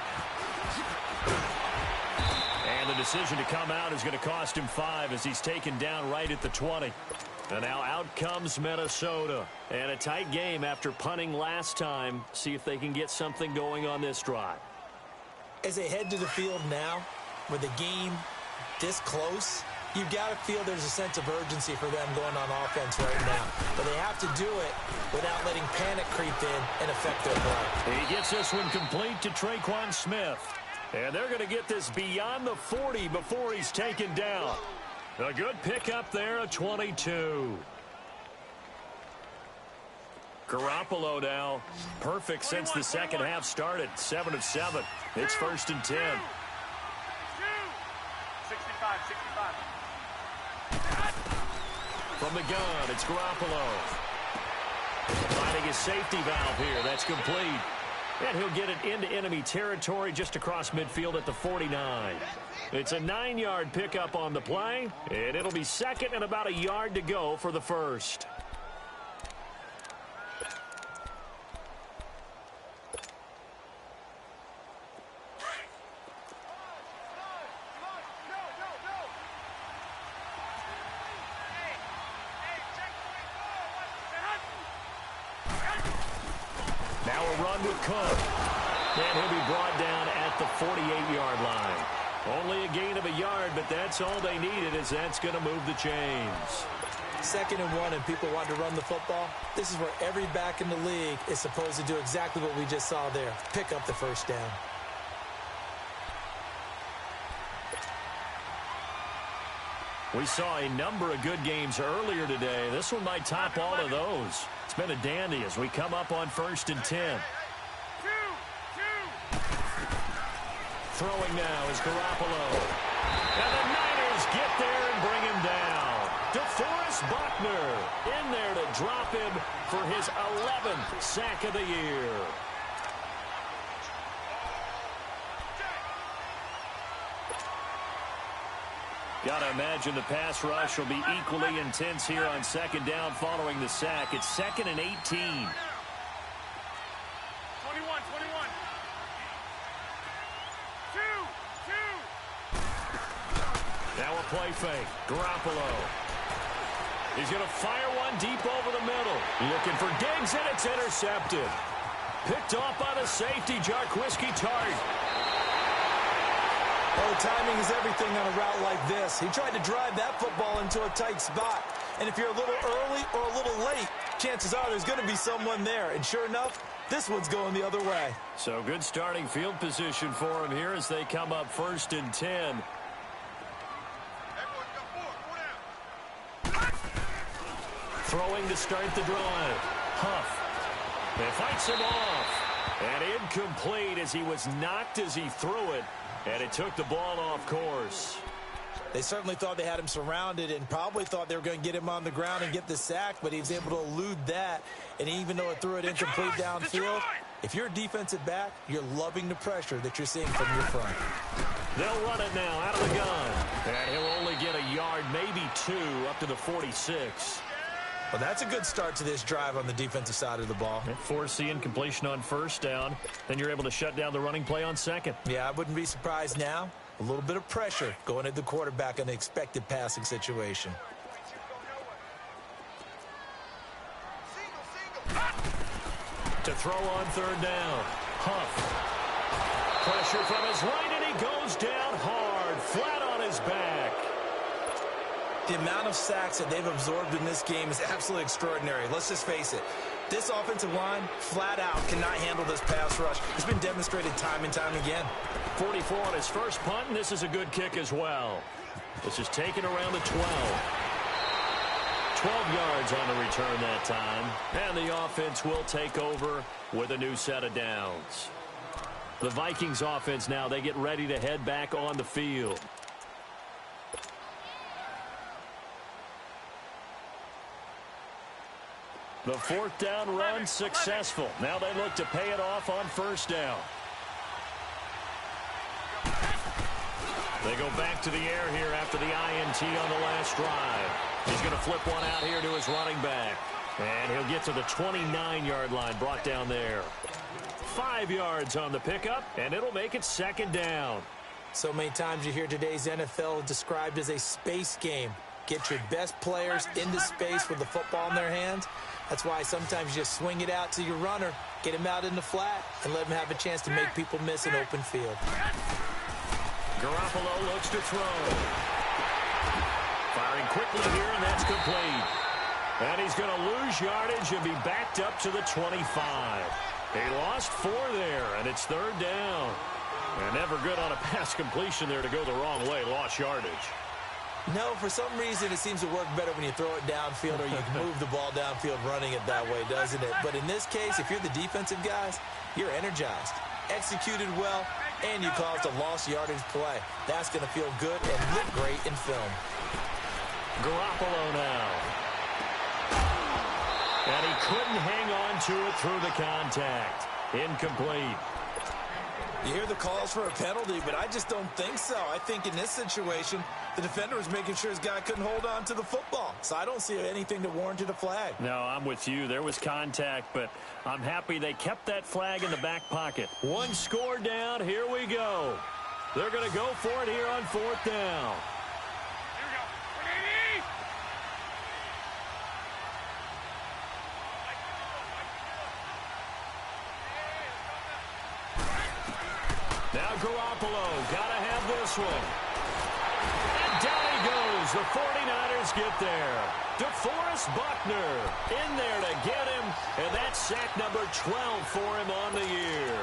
And the decision to come out is going to cost him 5 as he's taken down right at the 20. And now out comes Minnesota. And a tight game after punting last time. See if they can get something going on this drive. As they head to the field now, with the game this close, you've got to feel there's a sense of urgency for them going on offense right now. But they have to do it without letting panic creep in and affect their play. He gets this one complete to Traquan Smith. And they're going to get this beyond the 40 before he's taken down. A good pickup there, a 22. Garoppolo now, perfect since the second half started. 7 of 7. It's 1st and 10. 65. From the gun, it's Garoppolo. Finding his safety valve here. That's complete. And he'll get it into enemy territory just across midfield at the 49. It's a 9-yard pickup on the play, and it'll be second and about a yard to go for the first. Now a run with Cook. And he'll be brought down at the 48-yard line. Only a gain of a yard, but that's all they needed, as that's going to move the chains. 2nd and 1, and people want to run the football. This is where every back in the league is supposed to do exactly what we just saw there. Pick up the first down. We saw a number of good games earlier today. This one might top all of those. It's been a dandy as we come up on 1st and 10. Throwing now is Garoppolo. And the Niners get there and bring him down. DeForest Buckner in there to drop him for his 11th sack of the year. Got to imagine the pass rush will be equally intense here on 2nd down following the sack. It's 2nd and 18. 21. Now a play fake. Garoppolo. He's going to fire one deep over the middle. Looking for Diggs, and it's intercepted. Picked off by the safety, Jarquiski Tart. Oh, timing is everything on a route like this. He tried to drive that football into a tight spot. And if you're a little early or a little late, chances are there's going to be someone there. And sure enough, this one's going the other way. So good starting field position for him here as they come up 1st and 10. Throwing to start the drive. Huff. It fights him off. And incomplete as he was knocked as he threw it. And it took the ball off course. They certainly thought they had him surrounded and probably thought they were going to get him on the ground and get the sack, but he was able to elude that. And even though it threw it incomplete downfield, if you're a defensive back, you're loving the pressure that you're seeing from your front. They'll run it now out of the gun. And he'll only get a yard, maybe 2, up to the 46. Well, that's a good start to this drive on the defensive side of the ball. Force the incompletion on 1st down. Then you're able to shut down the running play on 2nd. Yeah, I wouldn't be surprised now. A little bit of pressure going at the quarterback in an expected passing situation. To throw on 3rd down. Huff. Pressure from his right, and he goes down hard, flat on his back. The amount of sacks that they've absorbed in this game is absolutely extraordinary. Let's just face it. This offensive line, flat out, cannot handle this pass rush. It's been demonstrated time and time again. 44 on his first punt, and this is a good kick as well. This is taken around the 12. 12 yards on the return that time. And the offense will take over with a new set of downs. The Vikings offense now, they get ready to head back on the field. The 4th down run successful. Now they look to pay it off on 1st down. They go back to the air here after the INT on the last drive. He's going to flip one out here to his running back. And he'll get to the 29-yard line, brought down there. 5 yards on the pickup, and it'll make it 2nd down. So many times you hear today's NFL described as a space game. Get your best players into space with the football in their hands. That's why sometimes you just swing it out to your runner, get him out in the flat, and let him have a chance to make people miss an open field. Garoppolo looks to throw. Firing quickly here, and that's complete. And he's going to lose yardage and be backed up to the 25. He lost 4 there, and it's 3rd down. And never good on a pass completion there to go the wrong way. Lost yardage. No, for some reason it seems to work better when you throw it downfield or you can move the ball downfield running it that way, doesn't it? But in this case, if you're the defensive guys, you're energized, executed well, and you caused a lost yardage play. That's going to feel good and look great in film. Garoppolo now. And he couldn't hang on to it through the contact. Incomplete. You hear the calls for a penalty, but I just don't think so. I think in this situation, the defender was making sure his guy couldn't hold on to the football. So I don't see anything that warranted a flag. No, I'm with you. There was contact, but I'm happy they kept that flag in the back pocket. One score down. Here we go. They're going to go for it here on 4th down. Now Garoppolo, gotta have this one. And down he goes. The 49ers get there. DeForest Buckner in there to get him, and that's sack number 12 for him on the year.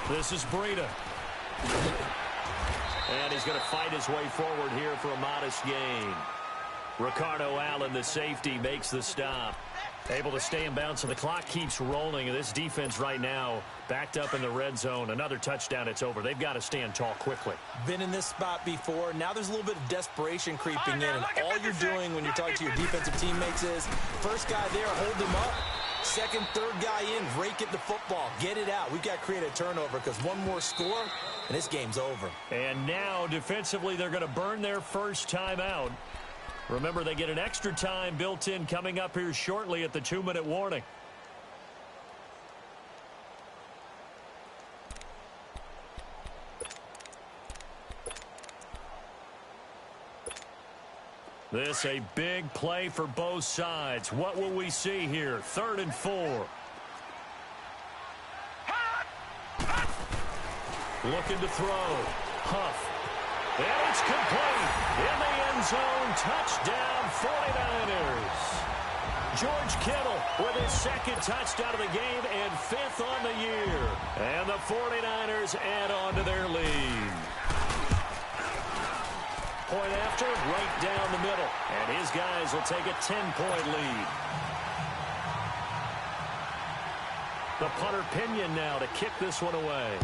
This is Breida. And he's going to fight his way forward here for a modest gain. Ricardo Allen, the safety, makes the stop. Able to stay in bounds, and the clock keeps rolling. And this defense right now backed up in the red zone. Another touchdown, it's over. They've got to stand tall quickly. Been in this spot before. Now there's a little bit of desperation creeping in. And all you're doing when you're talking to your defensive teammates is, first guy there, hold him up. Second, third guy in, rake at the football. Get it out. We've got to create a turnover because one more score, and this game's over. And now, defensively, they're going to burn their first time out. Remember, they get an extra time built in coming up here shortly at the 2-minute warning. This a big play for both sides. What will we see here? 3rd and 4. Looking to throw. Huff. And it's complete. In the end zone. Touchdown 49ers. George Kittle with his 2nd touchdown of the game and 5th on the year. And the 49ers add on to their lead. Point after, right down the middle. And his guys will take a 10-point lead. The punter Pinion now to kick this one away.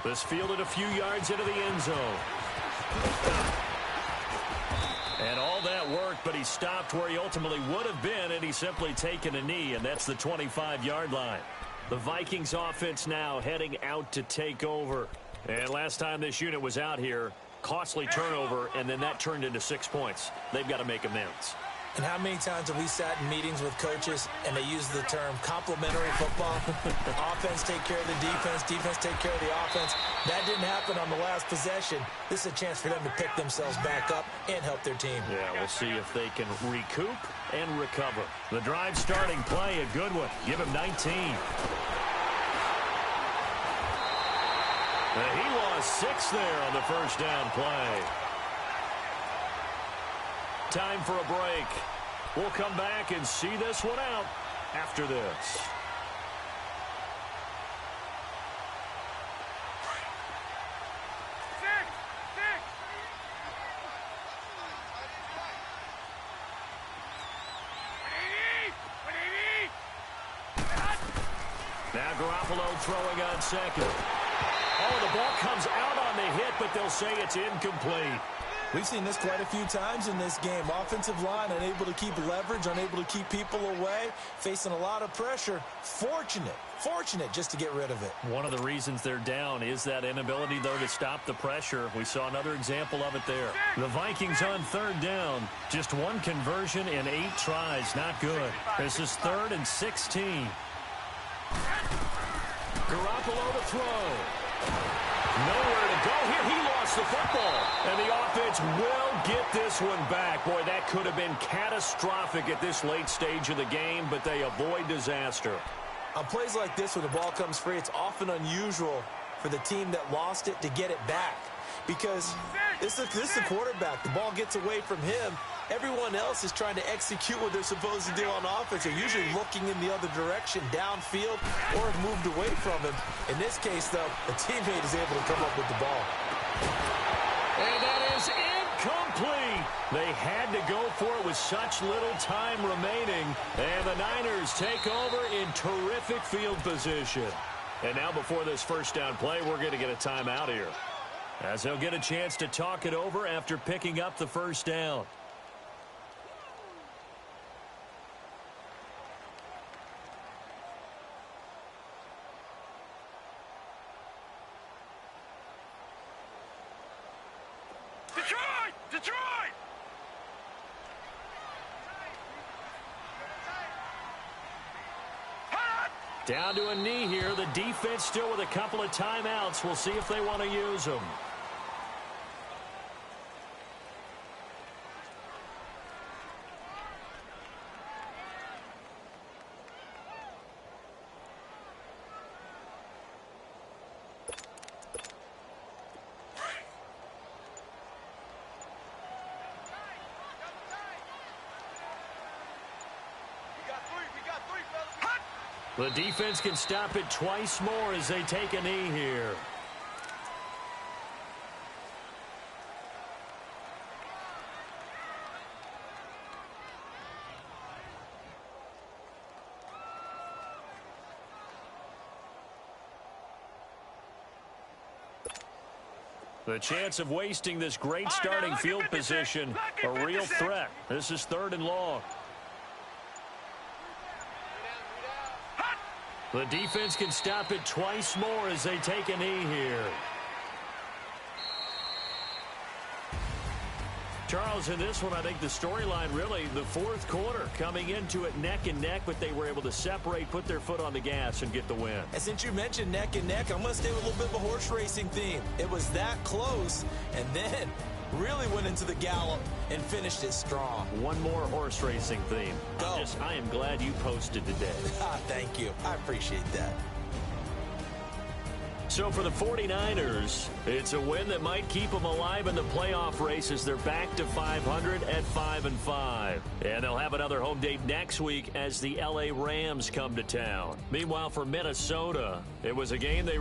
This fielded a few yards into the end zone. And all that worked, but he stopped where he ultimately would have been, and he's simply taken a knee, and that's the 25-yard line. The Vikings offense now heading out to take over. And last time this unit was out here, costly turnover, and then that turned into 6 points. They've got to make amends. And how many times have we sat in meetings with coaches and they use the term complementary football? Offense take care of the defense, defense take care of the offense. That didn't happen on the last possession. This is a chance for them to pick themselves back up and help their team. Yeah, we'll see if they can recoup and recover. The drive starting play, a good one. Give him 19. He lost 6 there on the first down play. Time for a break. We'll come back and see this one out after this. Now Garoppolo throwing on 2nd. Oh, the ball comes out on the hit, but they'll say it's incomplete. We've seen this quite a few times in this game. Offensive line unable to keep leverage, unable to keep people away, facing a lot of pressure. Fortunate just to get rid of it. One of the reasons they're down is that inability, though, to stop the pressure. We saw another example of it there. The Vikings on 3rd down. Just one conversion in 8 tries. Not good. This is 3rd and 16. Garoppolo to throw. Nowhere to go here. He lost the football. And the offense will get this one back. Boy, that could have been catastrophic at this late stage of the game, but they avoid disaster. On plays like this where the ball comes free, it's often unusual for the team that lost it to get it back. Because this is the quarterback. The ball gets away from him. Everyone else is trying to execute what they're supposed to do on offense. They're usually looking in the other direction, downfield, or have moved away from him. In this case, though, a teammate is able to come up with the ball. And that is incomplete. They had to go for it with such little time remaining, and the Niners take over in terrific field position. And now before this first down play, we're going to get a timeout here, as they'll get a chance to talk it over after picking up the first down. Detroit! Down to a knee here. The defense still with a couple of timeouts. We'll see if they want to use them. The defense can stop it twice more as they take a knee here. The chance of wasting this great starting field position, a real threat. This is 3rd and long. The defense can stop it twice more as they take a knee here. Charles, in this one, I think the storyline really, the fourth quarter, coming into it neck and neck, but they were able to separate, put their foot on the gas, and get the win. And since you mentioned neck and neck, I'm going to stay with a little bit of a horse racing theme. It was that close, and then really went into the gallop and finished it strong. One more horse racing theme. Go. I am glad you posted today. Thank you. I appreciate that. So for the 49ers, it's a win that might keep them alive in the playoff race as they're back to 500 at 5-5. And they'll have another home date next week as the LA Rams come to town. Meanwhile, for Minnesota, it was a game they